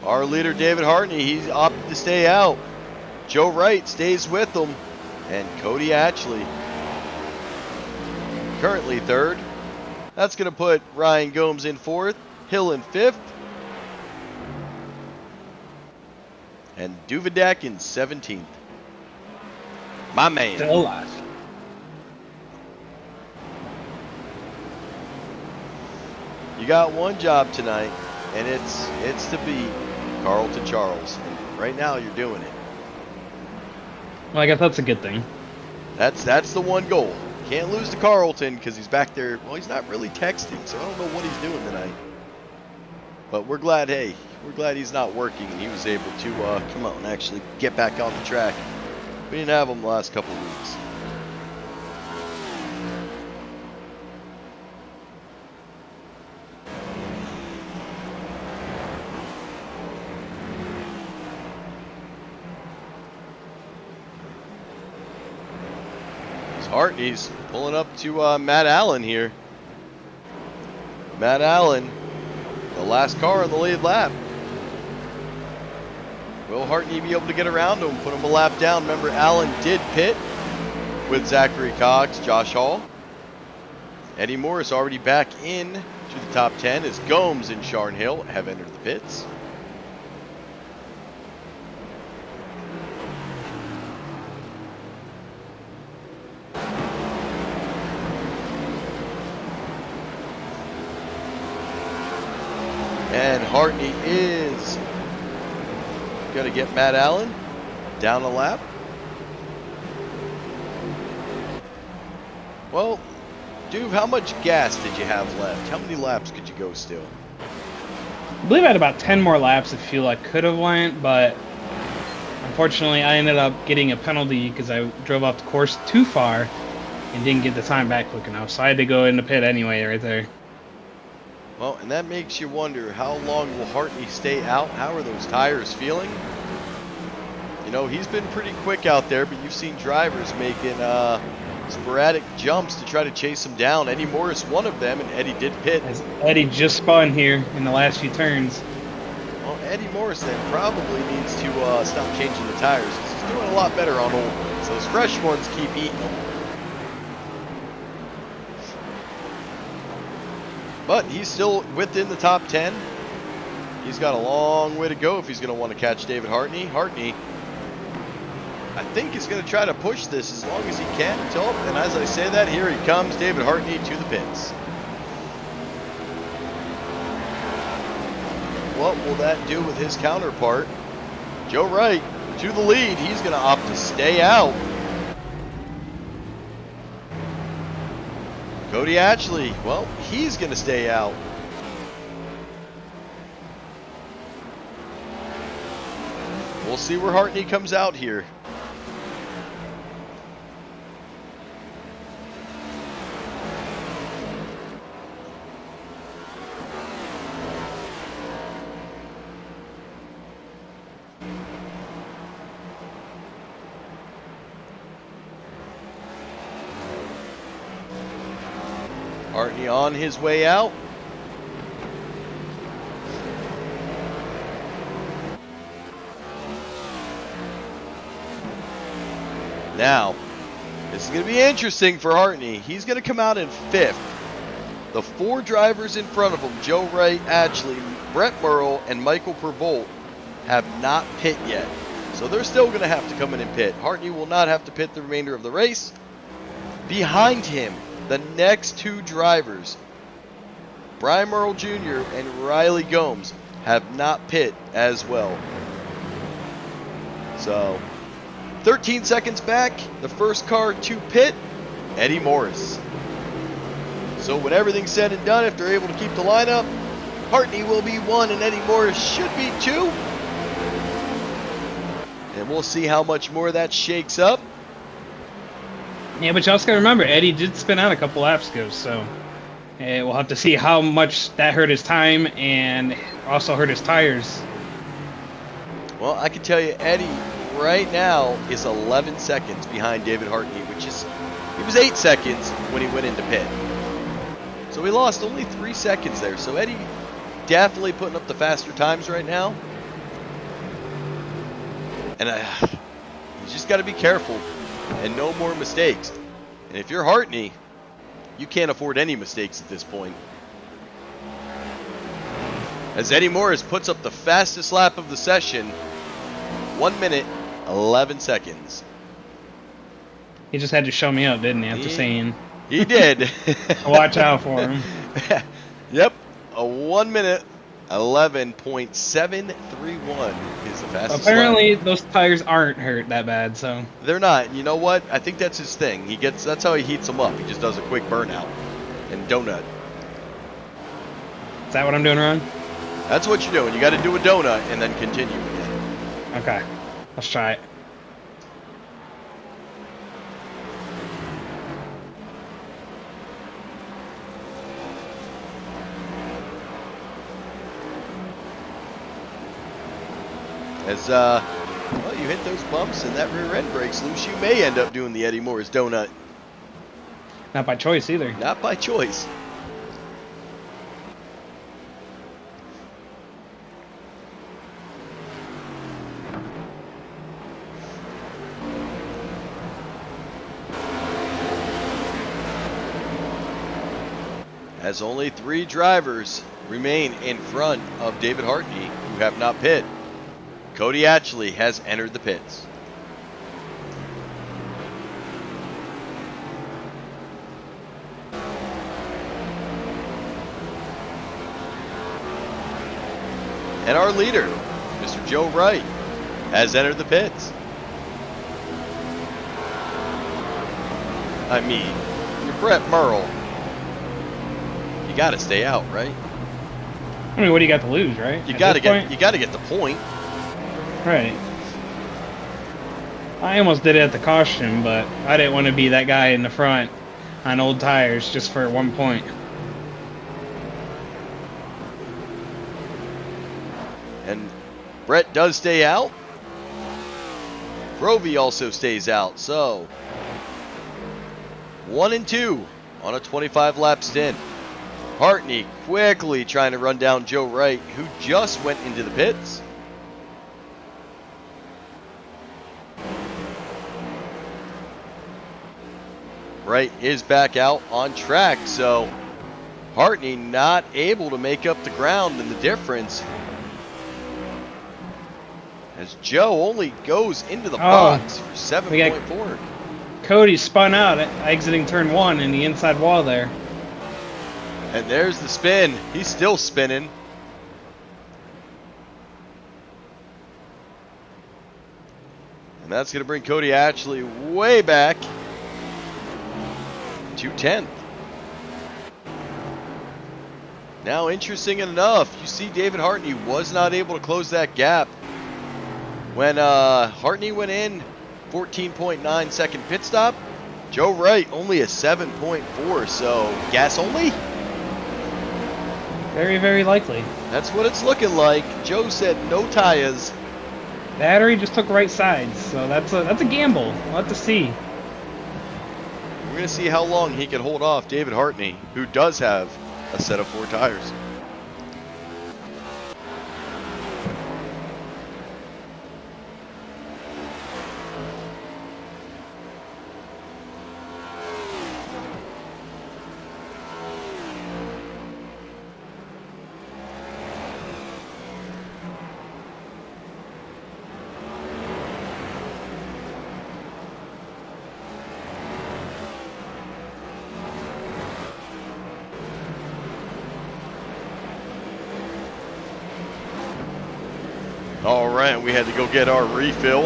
Our leader, David Hartney, he's opted to stay out. Joe Wright stays with them. And Cody Atchley, currently 3rd. That's going to put Ryan Gomes in 4th, Hill in 5th, and Duvendak in 17th. My man. Still alive. You got one job tonight, and it's to beat Carlton Charles. And right now, you're doing it. Well, I guess that's a good thing. That's the one goal. Can't lose to Carlton because he's back there. Well, he's not really texting, so I don't know what he's doing tonight. But we're glad, hey, we're glad he's not working and he was able to come out and actually get back on the track. We didn't have him the last couple of weeks. Hartney's pulling up to Matt Allen here. Matt Allen, the last car on the lead lap. Will Hartney be able to get around him, put him a lap down? Remember, Allen did pit with Zachary Cox, Josh Hall. Eddie Morris already back in to the top 10 as Gomes and Sharn Hill have entered the pits. And Hartney is going to get Matt Allen down a lap. Well, Duve, how much gas did you have left? How many laps could you go still? I believe I had about 10 more laps of fuel I could have went, but unfortunately I ended up getting a penalty because I drove off the course too far and didn't get the time back quick enough. So I had to go into pit anyway right there. Well, and that makes you wonder, how long will Hartney stay out? How are those tires feeling? You know, he's been pretty quick out there, but you've seen drivers making sporadic jumps to try to chase him down. Eddie Morris, one of them, and Eddie did pit. As Eddie just spun here in the last few turns. Well, Eddie Morris then probably needs to stop changing the tires because he's doing a lot better on old ones. Those fresh ones keep eating them. But he's still within the top 10. He's got a long way to go if he's going to want to catch David Hartney. Hartney I think is going to try to push this as long as he can until, and as I say that, here he comes, David Hartney to the pits. What will that do with his counterpart? Joe Wright to the lead. He's going to opt to stay out. Cody Ashley, well, he's going to stay out. We'll see where Hartney comes out here. Hartney on his way out. Now, this is going to be interesting for Hartney. He's going to come out in 5th. The 4 drivers in front of him, Joe Wright, Ashley, Brett Murrell, and Michael Pervolt, have not pit yet. So they're still going to have to come in and pit. Hartney will not have to pit the remainder of the race. Behind him, the next 2 drivers, Brian Murrell Jr. and Riley Gomes, have not pit as well. So 13 seconds back, the first car to pit, Eddie Morris. So when everything's said and done, if they're able to keep the lineup, Hartney will be 1 and Eddie Morris should be 2. And we'll see how much more that shakes up. Yeah, but you also got to remember, Eddie did spin out a couple laps ago, so we'll have to see how much that hurt his time and also hurt his tires. Well, I can tell you, Eddie right now is 11 seconds behind David Hartney, which is, he was 8 seconds when he went into pit. So he lost only 3 seconds there. So Eddie definitely putting up the faster times right now. And you just got to be careful and no more mistakes. And if you're Hartney, you can't afford any mistakes at this point. As Eddie Morris puts up the fastest lap of the session, 1 minute, 11 seconds. He just had to show me up, didn't he? After saying he did. Watch out for him. Yep, a 1 minute 11.731 is the fastest. Apparently, lap. those tires aren't hurt that bad, so they're not. You know what? I think that's his thing. That's how he heats them up. He just does a quick burnout and donut. Is that what I'm doing wrong? That's what you're doing. You got to do a donut and then continue again. Okay, let's try it. As well, you hit those bumps and that rear end breaks loose, you may end up doing the Eddie Morris donut. Not by choice either. Not by choice. As only 3 drivers remain in front of David Hartney who have not pit. Cody Ashley has entered the pits. And our leader, Mr. Joe Wright, has entered the pits. I mean, you're Brett Murrell. You got to stay out, right? I mean, what do you got to lose, right? You got to get the point. Right. I almost did it at the caution, but I didn't want to be that guy in the front on old tires just for 1 point. And Brett does stay out. Grovey also stays out. So 1 and 2 on a 25-lap stint. Hartney quickly trying to run down Joe Wright, who just went into the pits. Wright is back out on track, so Hartney not able to make up the ground and the difference. as Joe only goes into the box for 7.4. Cody spun out exiting turn 1 in the inside wall there. And there's the spin. He's still spinning. And that's going to bring Cody Ashley way back to 10th. Now, interesting enough, you see David Hartney was not able to close that gap. When Hartney went in, 14.9 second pit stop. Joe Wright only a 7.4, so gas only? Very, very likely. That's what it's looking like. Joe said no tires. Battery just took right sides, so that's a gamble. We'll have to see. We're going to see how long he can hold off David Hartney, who does have a set of 4 tires. All right, we had to go get our refill.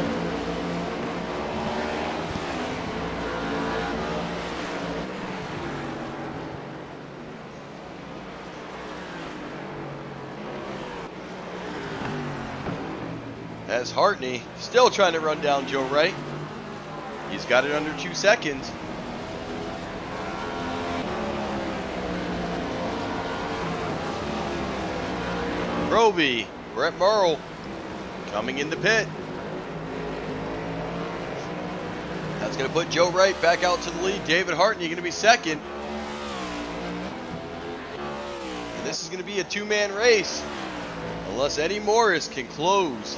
As Hartney still trying to run down Joe Wright. He's got it under 2 seconds. Roby, Brett Murrell coming in the pit. That's going to put Joe Wright back out to the lead. David Hartney going to be second. And this is going to be a 2-man race unless Eddie Morris can close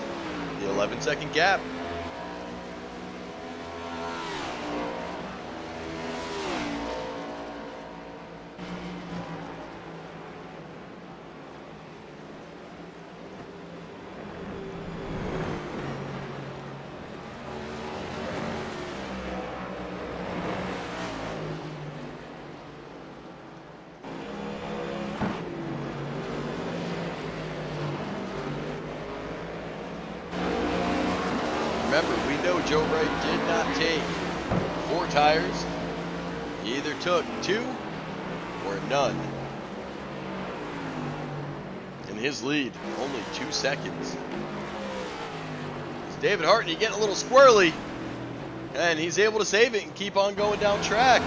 the 11-second gap. Remember, we know Joe Wright did not take 4 tires. He either took 2 or none. In his lead, only 2 seconds. It's David Hartney getting a little squirrely, and he's able to save it and keep on going down track.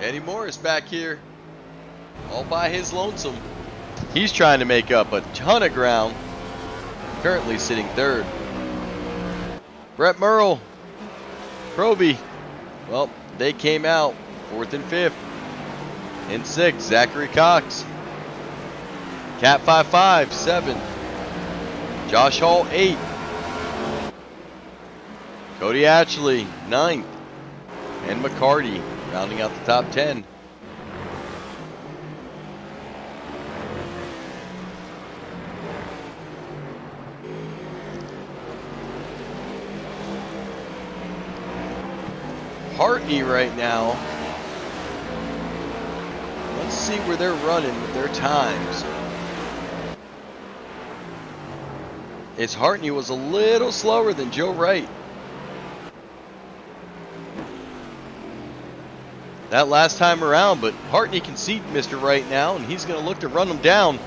Eddie Morris back here, all by his lonesome. He's trying to make up a ton of ground. Currently sitting 3rd. Brett Murrell, Proby. Well, they came out 4th and 5th. In 6th, Zachary Cox. Cat 5-5, 7th. Josh Hall, 8th. Cody Ashley, 9th. And McCarty rounding out the top 10. Hartney right now. Let's see where they're running with their times. It's Hartney was a little slower than Joe Wright. That last time around, but Hartney can see Mr. Wright now, and he's going to look to run him down.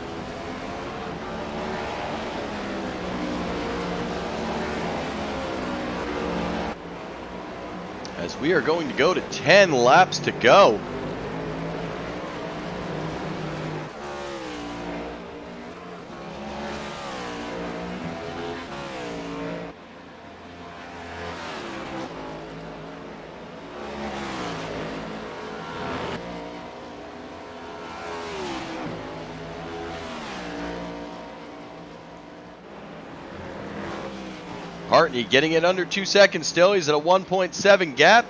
As we are going to go to 10 laps to go. Hartney getting it under 2 seconds still. He's at a 1.7 gap.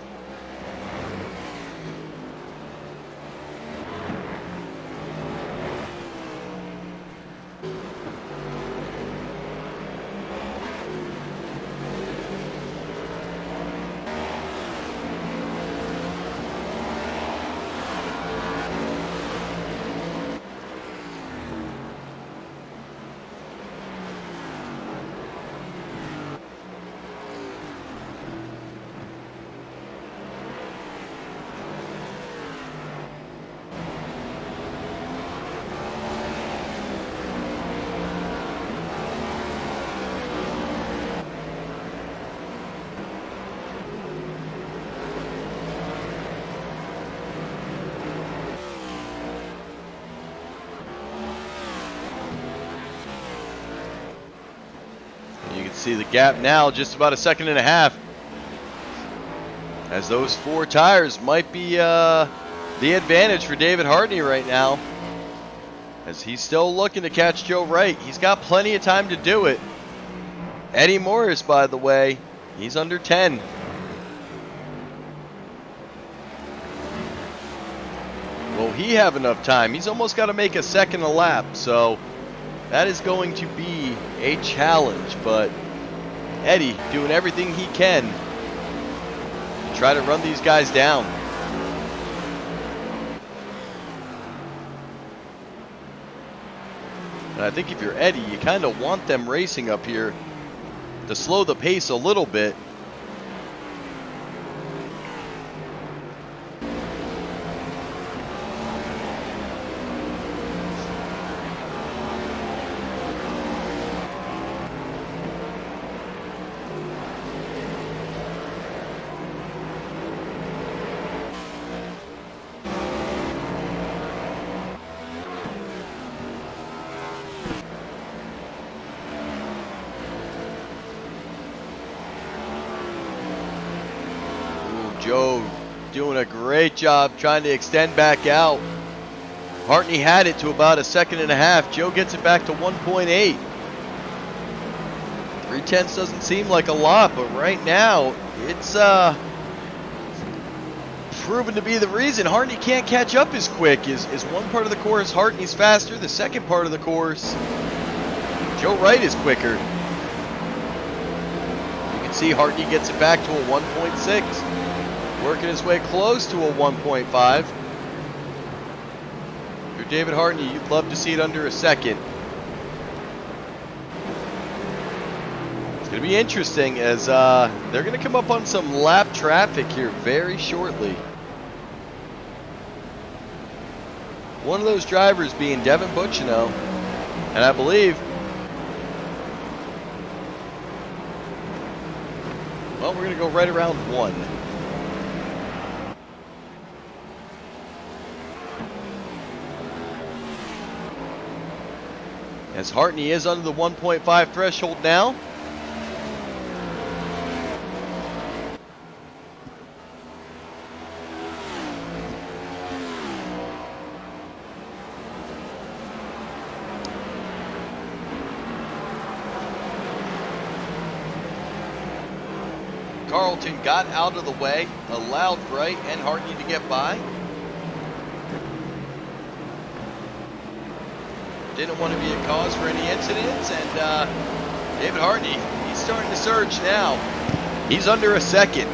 See the gap now, just about a second and a half. As those 4 tires might be the advantage for David Hartney right now. As he's still looking to catch Joe Wright. He's got plenty of time to do it. Eddie Morris, by the way, he's under 10. Will he have enough time? He's almost got to make a second a lap, so that is going to be a challenge. But Eddie doing everything he can to try to run these guys down. And I think if you're Eddie, you kind of want them racing up here to slow the pace a little bit. Joe doing a great job trying to extend back out. Hartney had it to about a second and a half. Joe gets it back to 1.8. 3/10 doesn't seem like a lot, but right now it's proven to be the reason Hartney can't catch up as quick. Is one part of the course Hartney's faster, the second part of the course Joe Wright is quicker. You can see Hartney gets it back to a 1.6. Working his way close to a 1.5. If you're David Hartney, you'd love to see it under a second. It's going to be interesting as they're going to come up on some lap traffic here very shortly. One of those drivers being Devin Butchino, and I believe, well, we're going to go right around 1. As Hartney is under the 1.5 threshold now. Carlton got out of the way, allowed Wright and Hartney to get by. Didn't want to be a cause for any incidents, and David Hartney, he's starting to surge now. He's under a second.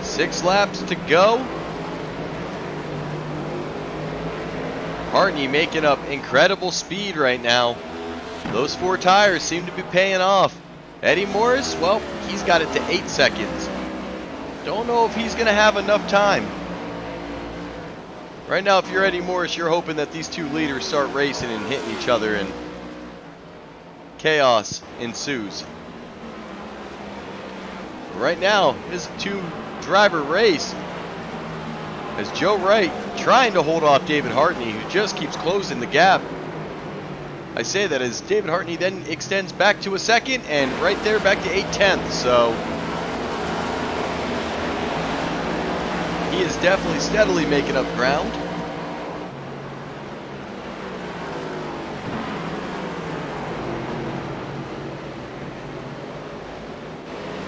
Six laps to go. Hartney making up incredible speed right now. Those 4 tires seem to be paying off. Eddie Morris, well, he's got it to 8 seconds. Don't know if he's going to have enough time. Right now, if you're Eddie Morris, you're hoping that these 2 leaders start racing and hitting each other and chaos ensues. Right now, this is a 2-driver race as Joe Wright trying to hold off David Hartney, who just keeps closing the gap. I say that as David Hartney then extends back to a second and right there back to 8/10. So he is definitely steadily making up ground.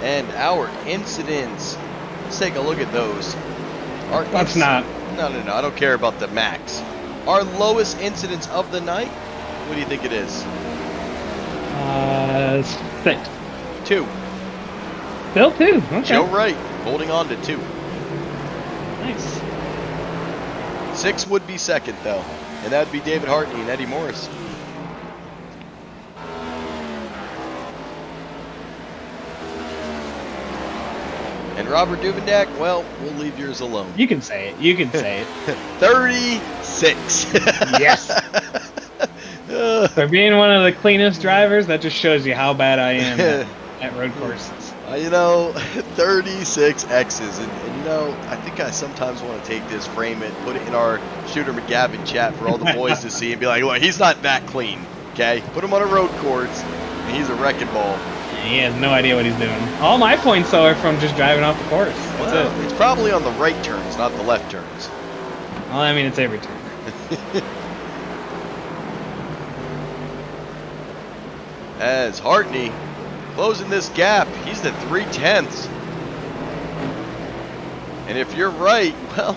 And our incidents, let's take a look at those. Let's not. No, I don't care about the max. Our lowest incidence of the night, what do you think it is? 6. 2. Still 2. Okay. Joe Wright holding on to 2. Nice. 6 would be second, though, and that would be David Hartney and Eddie Morris. And Robert Duvendak, well, we'll leave yours alone. You can say it. You can say it. 36. Yes. For being one of the cleanest drivers, that just shows you how bad I am at road courses. 36 X's. And I think I sometimes want to take this, frame it, put it in our Shooter McGavin chat for all the boys to see and be like, look, he's not that clean, okay? Put him on a road course, and he's a wrecking ball. He has no idea what he's doing. All my points, though, are from just driving off the course. That's it. It's probably on the right turns, not the left turns. Well, I mean, it's every turn. As Hartney closing this gap, he's the 3/10. And if you're right, well,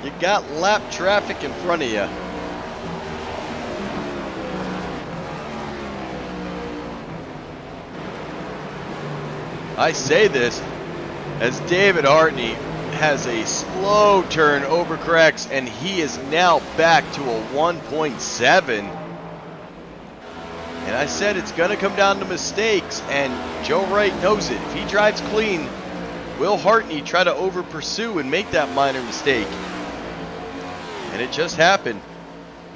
you got lap traffic in front of you. I say this as David Hartney has a slow turn, overcorrects, and he is now back to a 1.7. And I said it's going to come down to mistakes, and Joe Wright knows it. If he drives clean, will Hartney try to over pursue and make that minor mistake? And it just happened.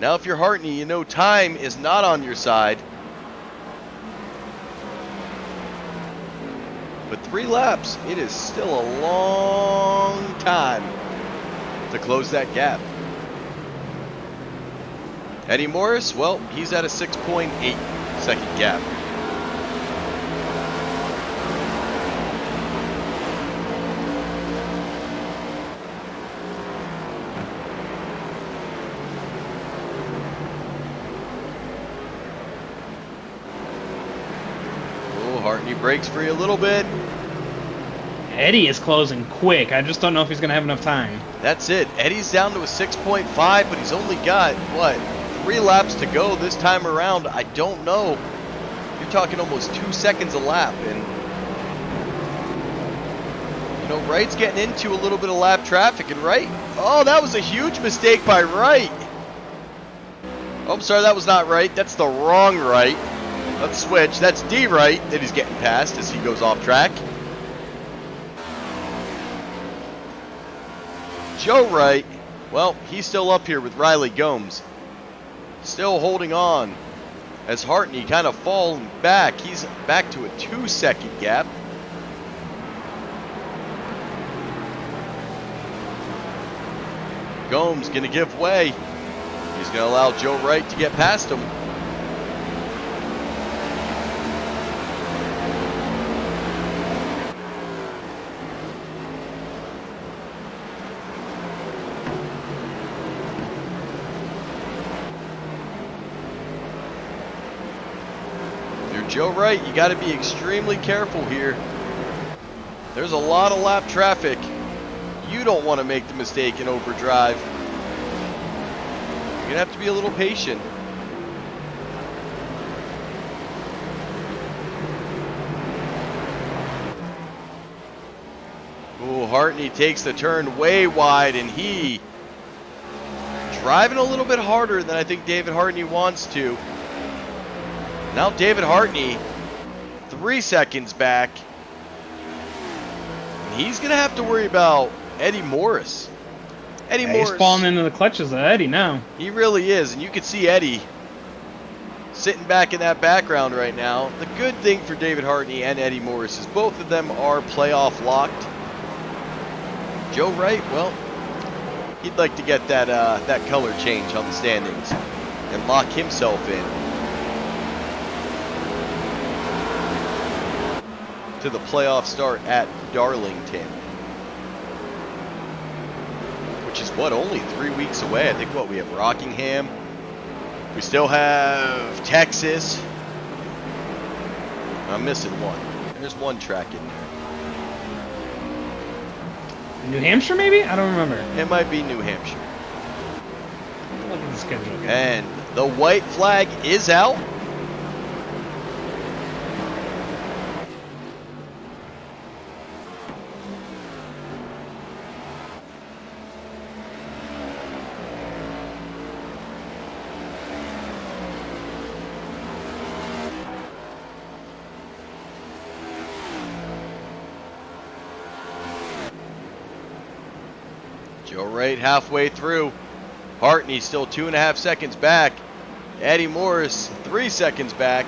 Now if you're Hartney, you know time is not on your side. But 3 laps, it is still a long time to close that gap. Eddie Morris, well, he's at a 6.8 second gap. Hartney breaks free a little bit. Eddie is closing quick. I just don't know if he's going to have enough time. That's it. Eddie's down to a 6.5, but he's only got, what, 3 laps to go this time around. I don't know. You're talking almost 2 seconds a lap. And, Wright's getting into a little bit of lap traffic. And Wright, oh, that was a huge mistake by Wright. Oh, I'm sorry, that was not Wright. That's the wrong Wright. Let's switch. That's D Wright that he's getting past as he goes off track. Joe Wright, well, he's still up here with Riley Gomes. Still holding on as Hartney kind of falling back. He's back to a 2-second gap. Gomes going to give way. He's going to allow Joe Wright to get past him. Joe Wright, you got to be extremely careful here. There's a lot of lap traffic. You don't want to make the mistake in overdrive. You're going to have to be a little patient. Ooh, Hartney takes the turn way wide, and he driving a little bit harder than I think David Hartney wants to. Now David Hartney, 3 seconds back. He's going to have to worry about Eddie Morris. Morris, he's falling into the clutches of Eddie now. He really is, and you can see Eddie sitting back in that background right now. The good thing for David Hartney and Eddie Morris is both of them are playoff locked. Joe Wright, well, he'd like to get that color change on the standings and lock himself in to the playoff start at Darlington, which is what, only 3 weeks away. I think we have Rockingham, we still have Texas. I'm missing one. There's one track in there. New Hampshire, maybe? I don't remember. It might be New Hampshire. Look at the schedule again. And the white flag is out. Joe Wright halfway through. Hartney still 2.5 seconds back. Eddie Morris 3 seconds back.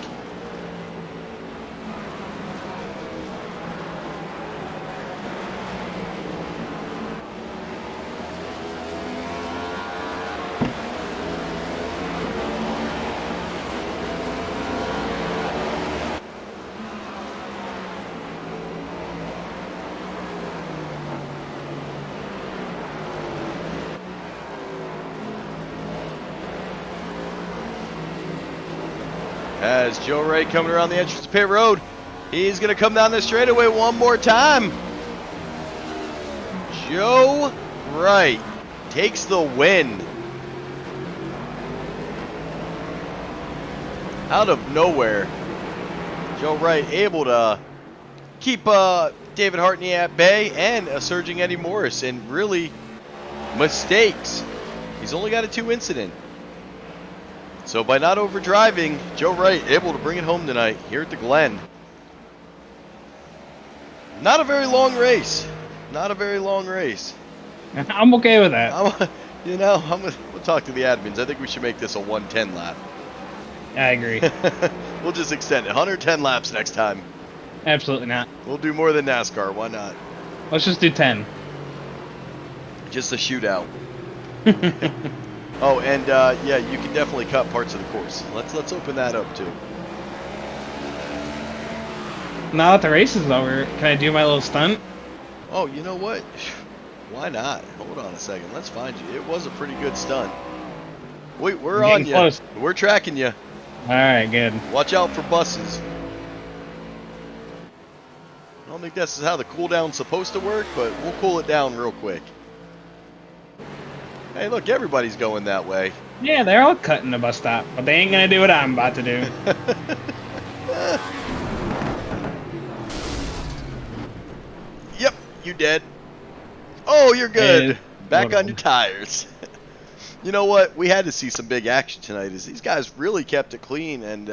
As Joe Wright coming around the entrance to pit road, he's going to come down the straightaway one more time. Joe Wright takes the win. Out of nowhere, Joe Wright able to keep David Hartney at bay and a surging Eddie Morris, and really mistakes. He's only got a 2 incident. So by not overdriving, Joe Wright able to bring it home tonight here at the Glen. Not a very long race. Not a very long race. I'm okay with that. We'll talk to the admins. I think we should make this a 110 lap. I agree. We'll just extend it. 110 laps next time. Absolutely not. We'll do more than NASCAR. Why not? Let's just do 10. Just a shootout. Oh, and yeah, you can definitely cut parts of the course. Let's open that up too. Now that the race is over, can I do my little stunt? Oh, you know what? Why not? Hold on a second. Let's find you. It was a pretty good stunt. Wait, we're on you. Close. We're tracking you. All right, good. Watch out for buses. I don't think this is how the cooldown's supposed to work, but we'll cool it down real quick. Hey, look, everybody's going that way. Yeah, they're all cutting the bus stop, but they ain't gonna do what I'm about to do. Yep, you dead. Oh, you're good. Back on your tires. You know what? We had to see some big action tonight, as these guys really kept it clean and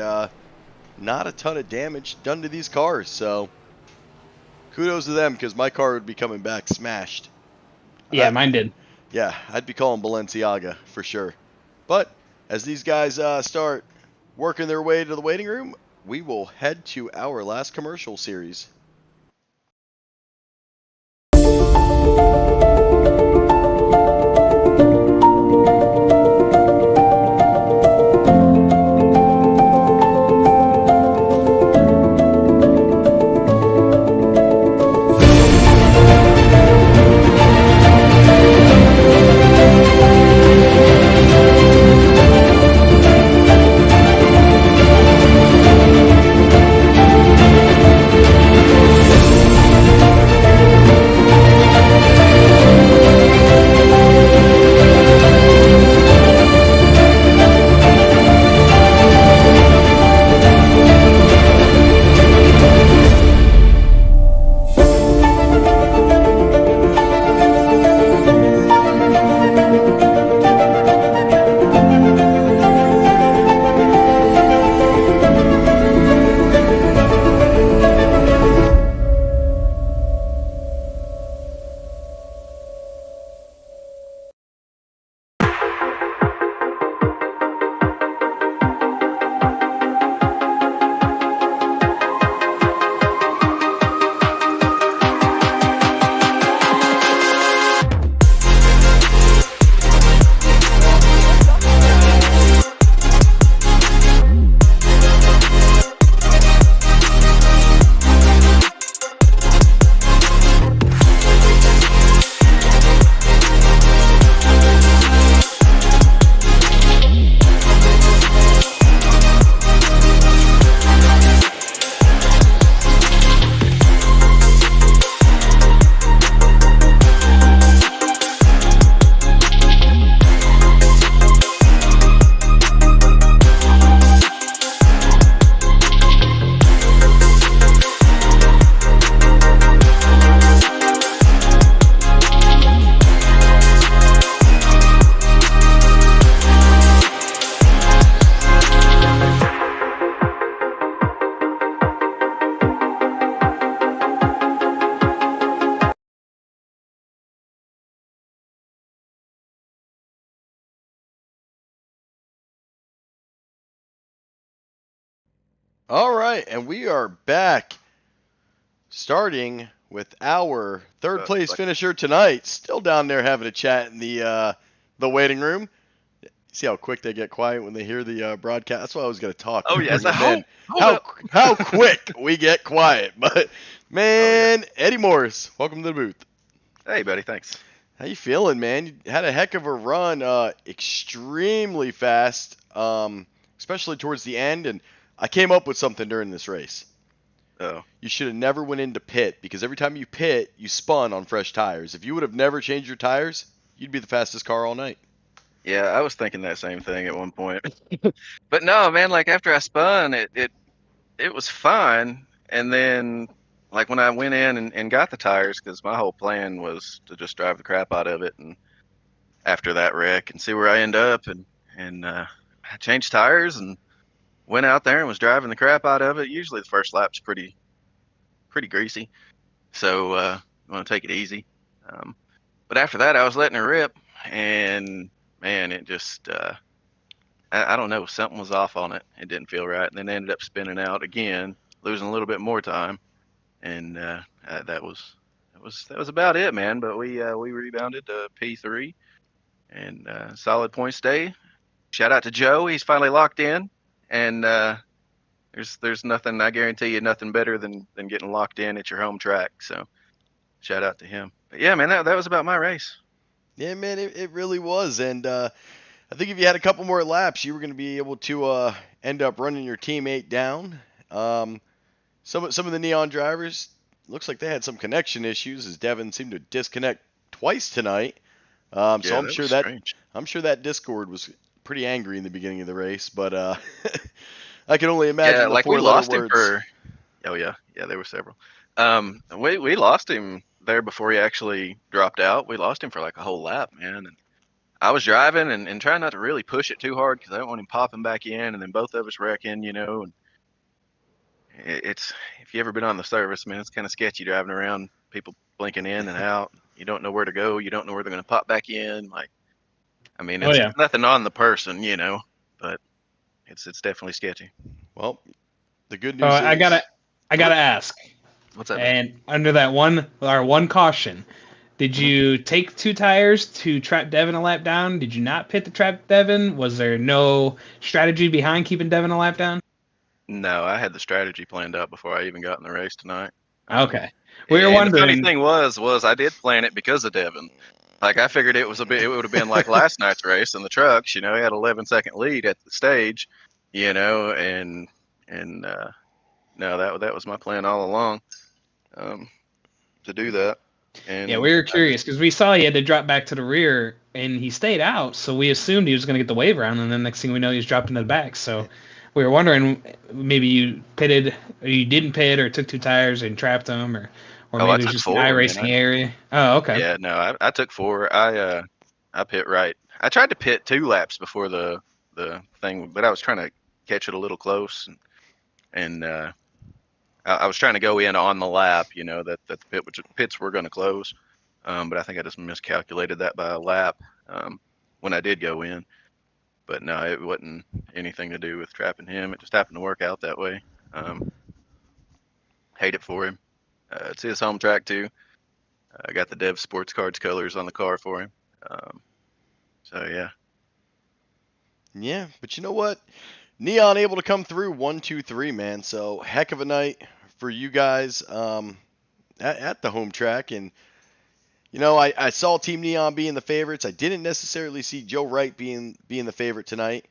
not a ton of damage done to these cars. So kudos to them, because my car would be coming back smashed. Yeah, mine did. Yeah, I'd be calling Balenciaga for sure. But as these guys start working their way to the waiting room, we will head to our last commercial series. All right, and we are back, starting with our third place finisher tonight. Still down there having a chat in the waiting room. See how quick they get quiet when they hear the broadcast. That's why I was going to talk. Oh, yeah. How quick we get quiet. But man, Eddie Morris, welcome to the booth. Hey, buddy. Thanks. How you feeling, man? You had a heck of a run, extremely fast, especially towards the end. And I came up with something during this race. Oh. You should have never went into pit, because every time you pit, you spun on fresh tires. If you would have never changed your tires, you'd be the fastest car all night. Yeah, I was thinking that same thing at one point. But no, man, like after I spun, it was fine. And then like when I went in and got the tires, because my whole plan was to just drive the crap out of it, and after that wreck and see where I end up, and I changed tires and went out there and was driving the crap out of it. Usually the first lap's pretty greasy, so I want to take it easy. But after that, I was letting it rip, and man, it just I don't know, something was off on it. It didn't feel right, and then ended up spinning out again, losing a little bit more time, and that was about it, man. But we rebounded to P3, and solid points day. Shout out to Joe, he's finally locked in, and there's nothing, I guarantee you, nothing better than getting locked in at your home track. So shout out to him. But yeah, man, that was about my race. Yeah, man, it really was. And I think if you had a couple more laps, you were going to be able to end up running your teammate down. Some of the Neon drivers, looks like they had some connection issues, as Devin seemed to disconnect twice tonight. So I'm sure that Discord was pretty angry in the beginning of the race, but I can only imagine the like we four-letter lost him words. there were several. We lost him there before he actually dropped out. We lost him for like a whole lap, man. And I was driving and trying not to really push it too hard, because I don't want him popping back in and then both of us wrecking, you know. And it's, if you ever been on the service, man, it's kind of sketchy driving around, people blinking in and out. You don't know where to go. You don't know where they're going to pop back in. Like, I mean, it's nothing on the person, you know, but it's definitely sketchy. Well, the good news is I gotta ask. What's up? And under that one caution, did you take two tires to trap Devin a lap down? Did you not pit to trap Devin? Was there no strategy behind keeping Devin a lap down? No, I had the strategy planned out before I even got in the race tonight. Okay. We were wondering. The funny thing was I did plan it because of Devin. Like, I figured it would have been like last night's race in the trucks. You know, he had 11-second lead at the stage, you know, and no, that was my plan all along, to do that. And yeah, we were curious because we saw he had to drop back to the rear, and he stayed out, so we assumed he was going to get the wave round, and then next thing we know, he was dropped into the back. So we were wondering, maybe you pitted, or you didn't pit, or took two tires and trapped them, or maybe it was just an iRacing area. Oh, okay. Yeah, no, I took 4. I pit right. I tried to pit 2 laps before the thing, but I was trying to catch it a little close, and I was trying to go in on the lap, you know, that the pits were going to close, but I think I just miscalculated that by a lap when I did go in. But no, it wasn't anything to do with trapping him. It just happened to work out that way. Hate it for him. It's his home track too. I got the Dev Sports Cards colors on the car for him. So yeah. Yeah, but you know what? Neon able to come through 1, 2, 3, man. So heck of a night for you guys at the home track. And you know, I saw Team Neon being the favorites. I didn't necessarily see Joe Wright being the favorite tonight.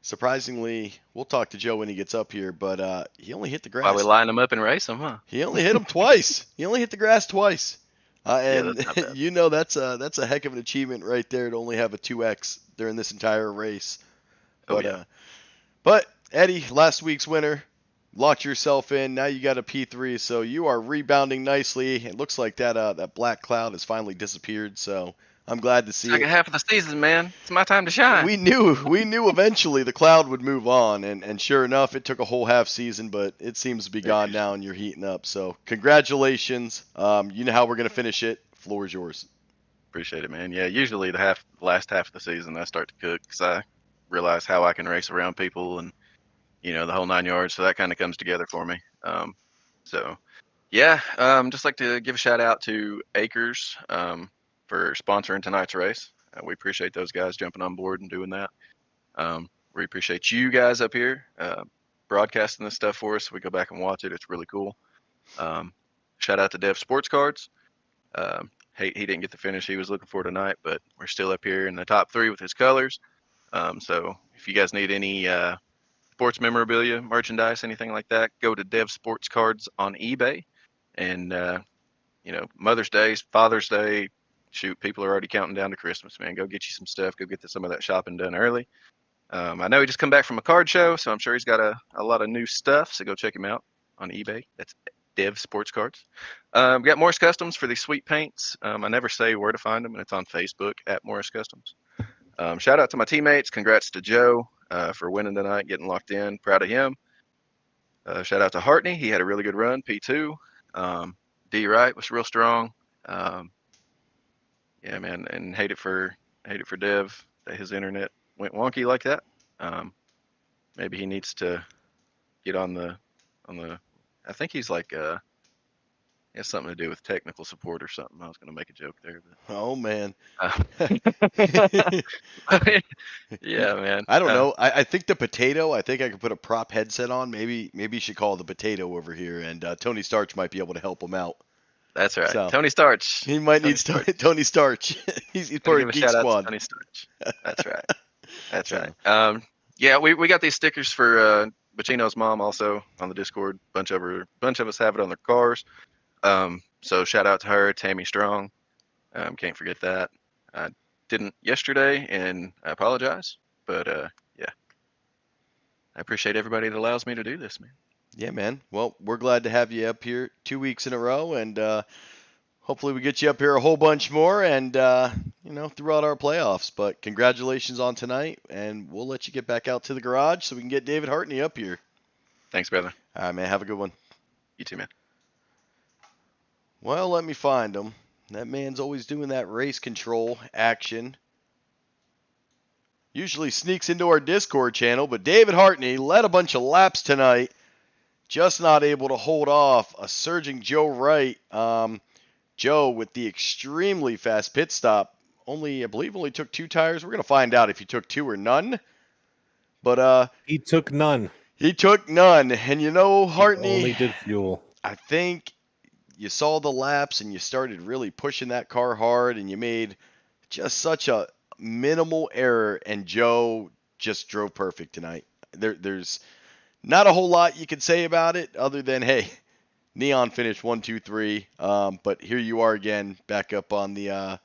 Surprisingly, we'll talk to Joe when he gets up here, but he only hit the grass. Why we line them up and race them, huh? He only hit them twice. He only hit the grass twice. And yeah, you know, that's a heck of an achievement right there to only have a 2x during this entire race. But but Eddie, last week's winner, locked yourself in. Now you got a P3, so you are rebounding nicely. It looks like that black cloud has finally disappeared. So I'm glad to see Second half of the season, man. It's my time to shine. We knew eventually the cloud would move on, and sure enough, it took a whole half season, but it seems to be gone now, and you're heating up. So congratulations. You know how we're gonna finish it. Floor is yours. Appreciate it, man. Yeah, usually the last half of the season I start to cook because I realize how I can race around people, and the whole 9 yards. So that kind of comes together for me. Just like to give a shout out to Acres for sponsoring tonight's race. We appreciate those guys jumping on board and doing that. We appreciate you guys up here broadcasting this stuff for us. We go back and watch it. It's really cool. Shout out to Dev Sports Cards. He didn't get the finish he was looking for tonight, but we're still up here in the top 3 with his colors. So if you guys need any sports memorabilia, merchandise, anything like that, go to Dev Sports Cards on eBay. And Mother's Day, Father's Day, shoot, people are already counting down to Christmas, man. Go get you some stuff. Go get some of that shopping done early. I know he just come back from a card show, so I'm sure he's got a lot of new stuff. So go check him out on eBay. That's Dev Sports Cards. Got Morris Customs for these sweet paints. I never say where to find them, and it's on Facebook at Morris Customs. Shout out to my teammates. Congrats to Joe for winning tonight, getting locked in. Proud of him. Shout out to Hartney. He had a really good run, P2. D Wright was real strong. Yeah, man, and hate it for Dev that his internet went wonky like that. Maybe he needs to get on the. I think he's like he has something to do with technical support or something. I was going to make a joke there. But, oh man. Yeah, man. I don't know. I think the potato. I think I could put a prop headset on. Maybe you should call the potato over here, and Tony Starch might be able to help him out. That's right. So, Tony Starch. He might need Tony Starch. he's part of Geek Squad. Tony Starch. That's right. That's right. Yeah, we got these stickers for Bacino's mom also on the Discord. Bunch of us have it on their cars. So shout out to her, Tammy Strong. Can't forget that. I didn't yesterday, and I apologize. But yeah, I appreciate everybody that allows me to do this, man. Yeah, man. Well, we're glad to have you up here 2 weeks in a row, and hopefully we get you up here a whole bunch more, and throughout our playoffs. But congratulations on tonight, and we'll let you get back out to the garage so we can get David Hartney up here. Thanks, brother. All right, man. Have a good one. You too, man. Well, let me find him. That man's always doing that race control action. Usually sneaks into our Discord channel, but David Hartney led a bunch of laps tonight. Just not able to hold off a surging Joe Wright. Joe with the extremely fast pit stop. I believe only took 2 tires. We're going to find out if he took 2 or none. But he took none. He took none. And Hartney He only did fuel. I think you saw the laps and you started really pushing that car hard, and you made just such a minimal error, and Joe just drove perfect tonight. There's not a whole lot you can say about it other than, hey, Neon finished 1, 2, 3. But here you are again, back up on the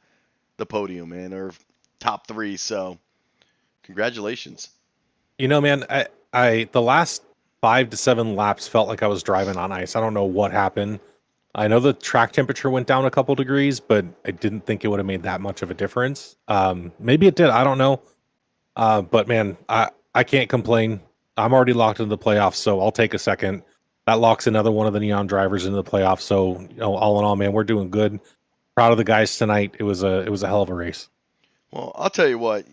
podium, man, or top 3. So congratulations. Man, I the last 5 to 7 laps felt like I was driving on ice. I don't know what happened. I know the track temperature went down a couple degrees, but I didn't think it would have made that much of a difference. Maybe it did. I don't know. But man, I can't complain. I'm already locked into the playoffs, so I'll take a second. That locks another one of the Neon drivers into the playoffs. So, all in all, man, we're doing good. Proud of the guys tonight. It was a hell of a race. Well, I'll tell you what.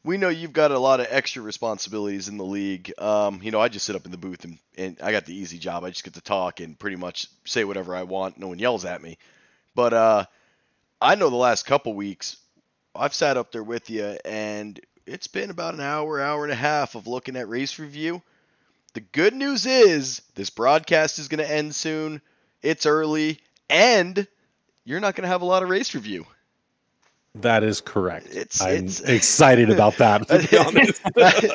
We know you've got a lot of extra responsibilities in the league. I just sit up in the booth and I got the easy job. I just get to talk and pretty much say whatever I want. No one yells at me. But I know the last couple weeks, I've sat up there with you, and it's been about an hour and a half of looking at race review. The good news is this broadcast is going to end soon. It's early, and you're not going to have a lot of race review. That is correct. I'm excited about that, to be honest.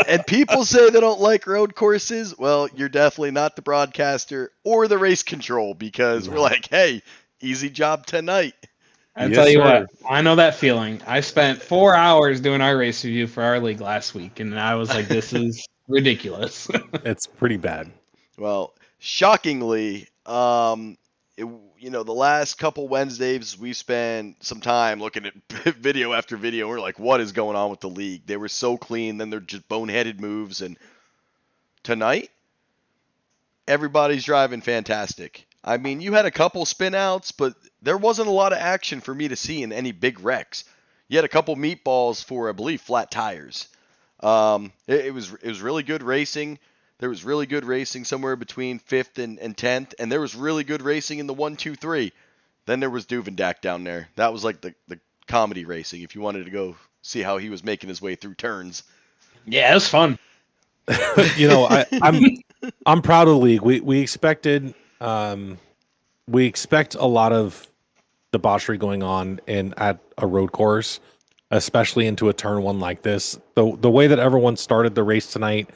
And people say they don't like road courses. Well, you're definitely not the broadcaster or the race control, because we're like, hey, easy job tonight. I tell you what, I know that feeling. I spent 4 hours doing our race review for our league last week, and I was like, this ridiculous. It's pretty bad. Well, shockingly, the last couple Wednesdays we spent some time looking at video after video. We're like, what is going on with the league? They were so clean, then they're just boneheaded moves. And tonight, everybody's driving fantastic. I mean, you had a couple spin outs, but there wasn't a lot of action for me to see in any big wrecks. You had a couple meatballs for, I believe, flat tires. It was really good racing. There was really good racing somewhere between 5th and 10th, and there was really good racing in the 1, 2, 3. Then there was Duvendak down there. That was like the comedy racing, if you wanted to go see how he was making his way through turns. Yeah, it was fun. I'm proud of the league. We expected we expect a lot of debauchery going on at a road course, especially into a turn 1 like this. The way that everyone started the race tonight,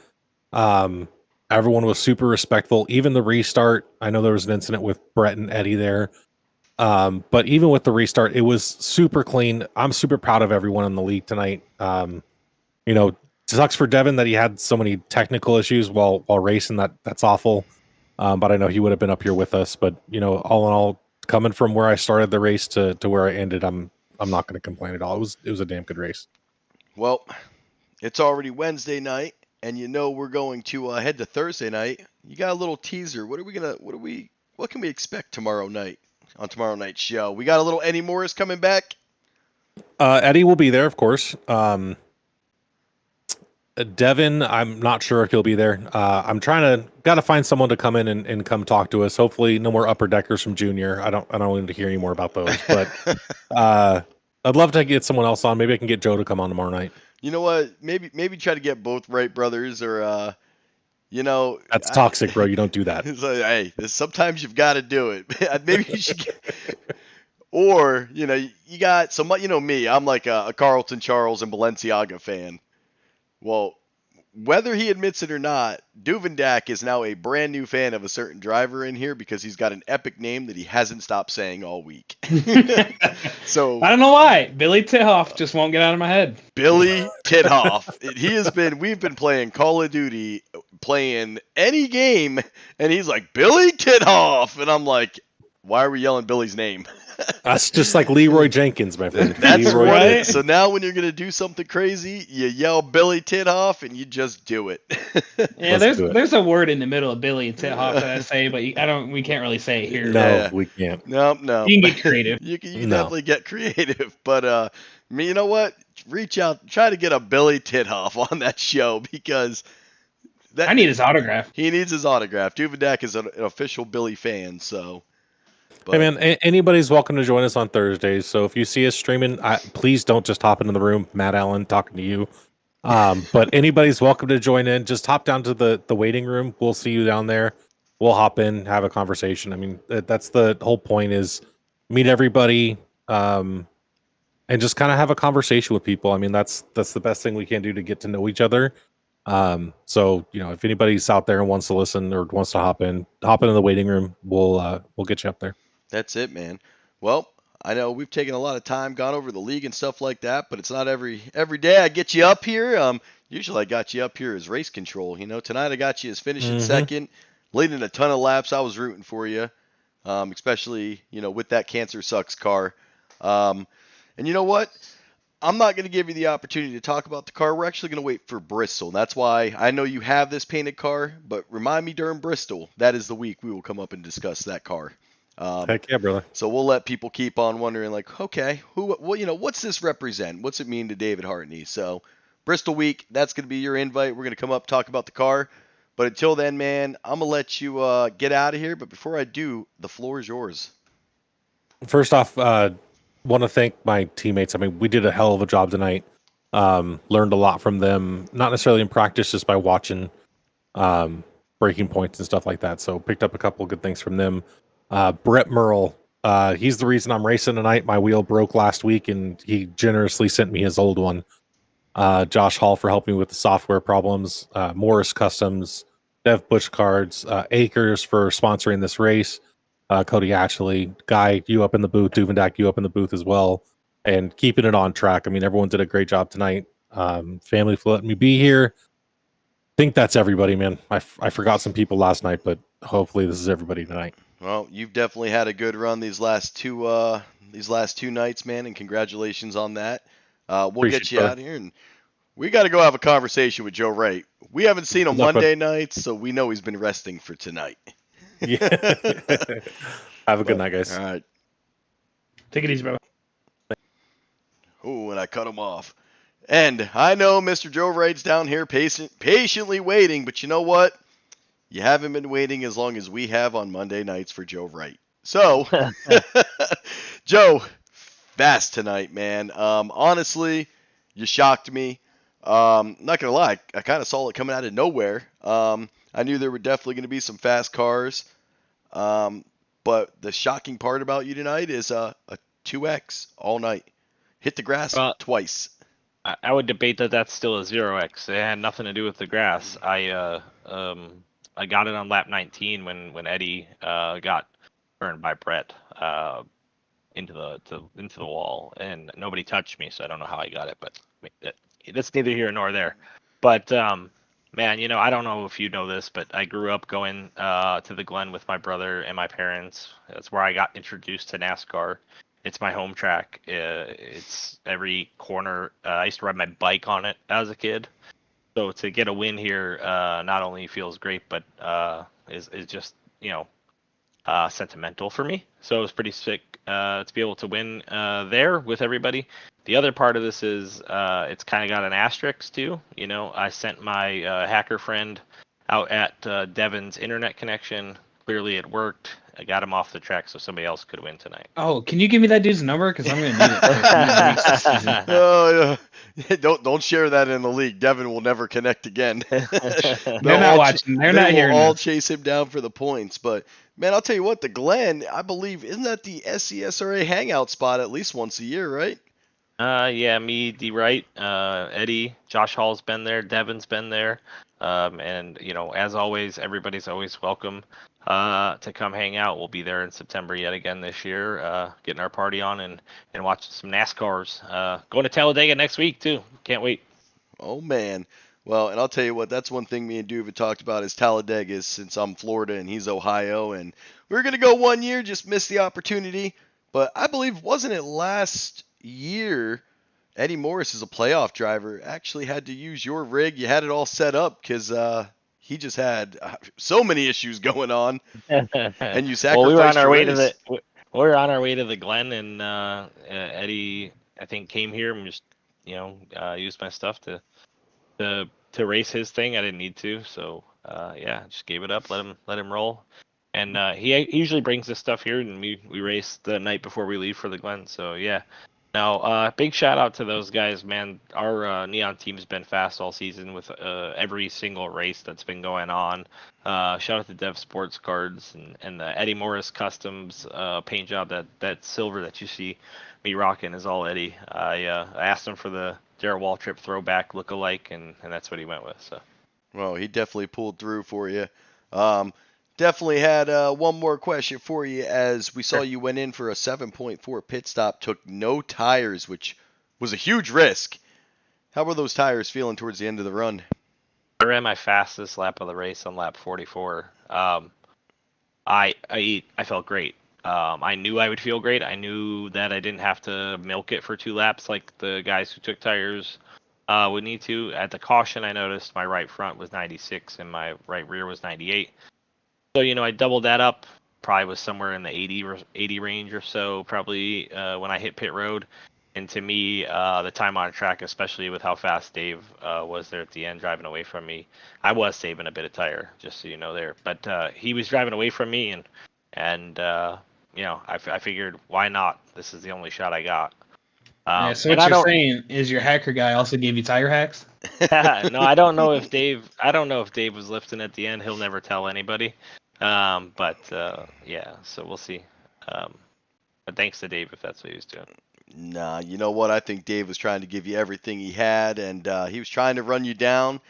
everyone was super respectful. Even the restart, I know there was an incident with Brett and Eddie there. But even with the restart, it was super clean. I'm super proud of everyone in the league tonight. It sucks for Devin that he had so many technical issues while racing. That's awful. But I know he would have been up here with us. But all in all, coming from where I started the race to where I ended, I'm not going to complain at all. It was a damn good race. Well, it's already Wednesday night, and we're going to head to Thursday night. You got a little teaser. What can we expect tomorrow night on tomorrow night's show? We got a little Eddie Morris coming back. Eddie will be there, of course. Devin, I'm not sure if he'll be there. I'm got to find someone to come in and come talk to us. Hopefully no more upper deckers from Junior. I don't want to hear any more about those, but I'd love to get someone else on. Maybe I can get Joe to come on tomorrow night. You know what? Maybe try to get both Wright brothers or that's toxic, bro. You don't do that. It's like, hey, sometimes you've got to do it. Maybe you should or, you got some, me, I'm like a Carlton Charles and Balenciaga fan. Well, whether he admits it or not, Duvendak is now a brand new fan of a certain driver in here because he's got an epic name that he hasn't stopped saying all week. So I don't know why. Billy Tithoff just won't get out of my head. Billy Tithoff. We've been playing Call of Duty, playing any game, and he's like, Billy Tithoff. And I'm like, why are we yelling Billy's name? That's just like Leroy Jenkins, my friend. That's Leroy right. So now when you're going to do something crazy, you yell Billy Tithoff and you just do it. Yeah, there's a word in the middle of Billy and Tithoff that I say, but we can't really say it here. No, we can't. No. You can get creative. You definitely get creative. But you know what? Reach out, try to get a Billy Tithoff on that show because I need his autograph. He needs his autograph. Duvendak is an official Billy fan, so. Hey man, anybody's welcome to join us on Thursdays. So if you see us streaming, please don't just hop into the room. Matt Allen talking to you. But anybody's welcome to join in. Just hop down to the waiting room. We'll see you down there. We'll hop in, have a conversation. I mean, that's the whole point is meet everybody and just kind of have a conversation with people. I mean, that's the best thing we can do to get to know each other. So if anybody's out there and wants to listen or wants to hop into the waiting room, we'll get you up there. That's it, man. Well, I know we've taken a lot of time, gone over the league and stuff like that, but it's not every day I get you up here. Usually I got you up here as race control. Tonight I got you as finishing second, leading a ton of laps. I was rooting for you, especially with that Cancer Sucks car. And you know what? I'm not going to give you the opportunity to talk about the car. We're actually going to wait for Bristol. That's why I know you have this painted car, but remind me during Bristol. That is the week we will come up and discuss that car. Heck yeah, brother. So we'll let people keep on wondering, like, okay, what's this represent? What's it mean to David Hartney? So Bristol week, that's going to be your invite. We're going to come up, talk about the car. But until then, man, I'm going to let you get out of here. But before I do, the floor is yours. First off, want to thank my teammates. I mean, we did a hell of a job tonight. Learned a lot from them, not necessarily in practice, just by watching breaking points and stuff like that. So picked up a couple of good things from them. Brett Merle, he's the reason I'm racing tonight. My wheel broke last week, and he generously sent me his old one. Josh Hall for helping me with the software problems. Morris Customs, Dev Bush Cards, Acres for sponsoring this race. Cody Ashley, Guy, you up in the booth, Duvendak, you up in the booth as well, and keeping it on track. I mean, everyone did a great job tonight. Family for letting me be here. I think that's everybody, man. I forgot some people last night, but hopefully this is everybody tonight. Well, you've definitely had a good run these last two nights, man, and congratulations on that. We'll get you out here, and we got to go have a conversation with Joe Wright. We haven't seen him Monday nights, so we know he's been resting for tonight. Yeah. Have a good night, guys. All right. Take it easy, brother. Oh, and I cut him off. And I know Mr. Joe Wright's down here patiently waiting, but you know what? you haven't been waiting as long as we have on Monday nights for Joe Wright. So, Joe, fast tonight, man. Honestly, you shocked me. Not gonna lie, I kind of saw it coming out of nowhere. I knew there were definitely going to be some fast cars. But the shocking part about you tonight is a 2X all night. Hit the grass twice. I would debate that that's still a 0X. It had nothing to do with the grass. I got it on lap 19 when Eddie got burned by Brett into the wall, and nobody touched me, so I don't know how I got it, but that's neither here nor there. But man, I don't know if you know this, but I grew up going to the Glen with my brother and my parents. That's where I got introduced to NASCAR. It's my home track. It's every corner. I used to ride my bike on it as a kid. So to get a win here not only feels great, but is just, sentimental for me. So it was pretty sick to be able to win there with everybody. The other part of this is it's kind of got an asterisk too. I sent my hacker friend out at Devin's internet connection. Clearly it worked. I got him off the track so somebody else could win tonight. Oh, can you give me that dude's number? Because I'm going to need it. Oh, yeah. Don't share that in the league. Devin will never connect again. They're not watching. They're not hearing. They will all this. chase him down for the points. But man, I'll tell you what, the Glen, I believe, isn't that the SCSRA hangout spot at least once a year, right? Yeah, me, D. Wright, Eddie, Josh Hall's been there, Devin's been there, and as always, everybody's always welcome to come hang out. We'll be there in September yet again this year, getting our party on and watching some NASCARs. Going to Talladega next week too. Can't wait. Oh man. Well, and I'll tell you what, that's one thing me and Duve have talked about is Talladega, since I'm Florida and he's Ohio, and we were gonna go one year, just missed the opportunity. But I believe, wasn't it last year, Eddie Morris is a playoff driver, actually had to use your rig. You had it all set up because he just had so many issues going on, and you sacrificed. Well, we were on our way race. to the Glen, and Eddie, I think, came here and just used my stuff to race his thing. I didn't need to, so just gave it up, let him roll. And he usually brings this stuff here, and we race the night before we leave for the Glen. So yeah. Now, big shout out to those guys, man. Our Neon team's been fast all season with every single race that's been going on. Shout out to Dev Sports Cards and the Eddie Morris Customs paint job. That silver that you see me rocking is all Eddie. I asked him for the Darrell Waltrip throwback lookalike, and that's what he went with. So. Well, he definitely pulled through for you. Definitely had one more question for you, as we saw you went in for a 7.4 pit stop, took no tires, which was a huge risk. How were those tires feeling towards the end of the run? I ran my fastest lap of the race on lap 44. I felt great. I knew I would feel great. I knew that I didn't have to milk it for 2 laps like the guys who took tires would need to. At the caution, I noticed my right front was 96 and my right rear was 98. So, I doubled that up, probably was somewhere in the 80 range or so, probably when I hit pit road. And to me, the time on track, especially with how fast Dave was there at the end driving away from me, I was saving a bit of tire, just so you know there. But he was driving away from me, and I figured, why not? This is the only shot I got. So what you're saying is your hacker guy also gave you tire hacks? No, I don't know if Dave was lifting at the end. He'll never tell anybody. So we'll see. But thanks to Dave if that's what he was doing. Nah, you know what? I think Dave was trying to give you everything he had, and he was trying to run you down.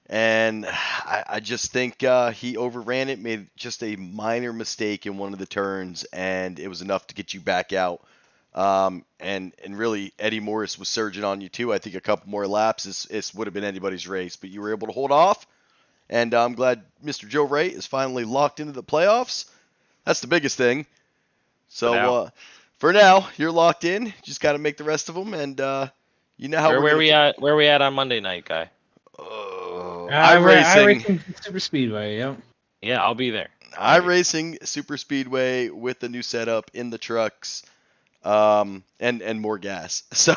And I just think he overran it, made just a minor mistake in one of the turns, and it was enough to get you back out. And really, Eddie Morris was surging on you too. I think a couple more laps, it would have been anybody's race, but you were able to hold off. And I'm glad Mr. Joe Wright is finally locked into the playoffs. That's the biggest thing. So for now, you're locked in. Just got to make the rest of them, and you know how where we at on Monday night, guy? iRacing Super Speedway. Yep. Yeah, I'll be there. iRacing Super Speedway with the new setup in the trucks, and more gas. So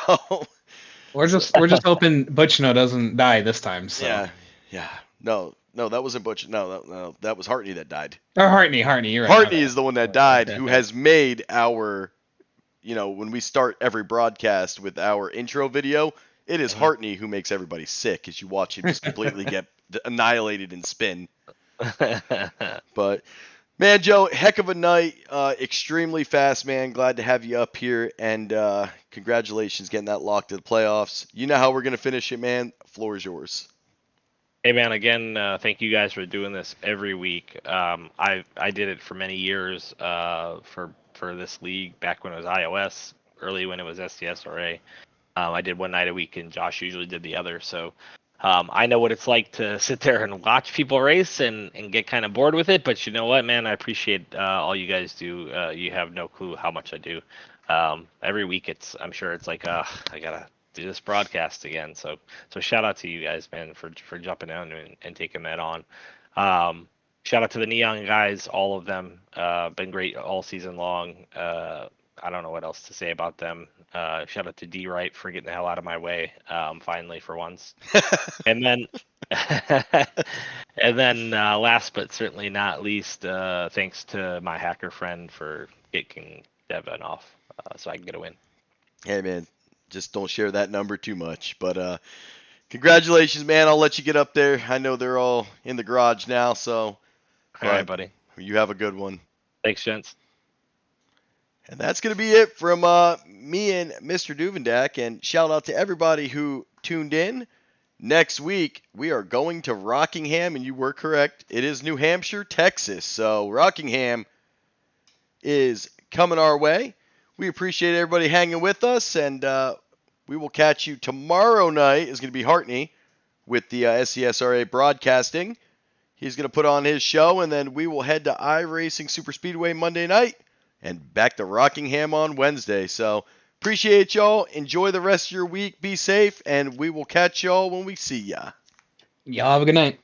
we're just hoping Butchno doesn't die this time. So. Yeah. No, No, that wasn't Butch. No, that was Hartney that died. Oh, Hartney, you're right. Hartney is the one that died, who has made our, when we start every broadcast with our intro video, it is Hartney who makes everybody sick as you watch him just completely get annihilated in spin. But, man, Joe, heck of a night. Extremely fast, man. Glad to have you up here. And congratulations getting that locked to the playoffs. You know how we're going to finish it, man. Floor is yours. Hey man, again, thank you guys for doing this every week. I did it for many years for this league back when it was iOS, early when it was SCSRA. I did one night a week, and Josh usually did the other. So I know what it's like to sit there and watch people race and get kind of bored with it. But you know what, man, I appreciate all you guys do. You have no clue how much I do. Every week, I'm sure it's like I gotta do this broadcast again. So shout out to you guys, man, for jumping on and taking that on. Shout out to the Neon guys, all of them. Been great all season long. I don't know what else to say about them. Shout out to D Wright for getting the hell out of my way, finally for once. And then last but certainly not least, thanks to my hacker friend for kicking Devin off so I can get a win. Hey man, just don't share that number too much. But congratulations, man. I'll let you get up there. I know they're all in the garage now, so. All right, buddy. You have a good one. Thanks, gents. And that's going to be it from me and Mr. Duvendak. And shout out to everybody who tuned in. Next week, we are going to Rockingham, and you were correct. It is New Hampshire, Texas. So Rockingham is coming our way. We appreciate everybody hanging with us, and we will catch you tomorrow night. It's going to be Hartney with the SCSRA broadcasting. He's going to put on his show, and then we will head to iRacing Superspeedway Monday night and back to Rockingham on Wednesday. So appreciate y'all. Enjoy the rest of your week. Be safe, and we will catch y'all when we see ya. Y'all have a good night.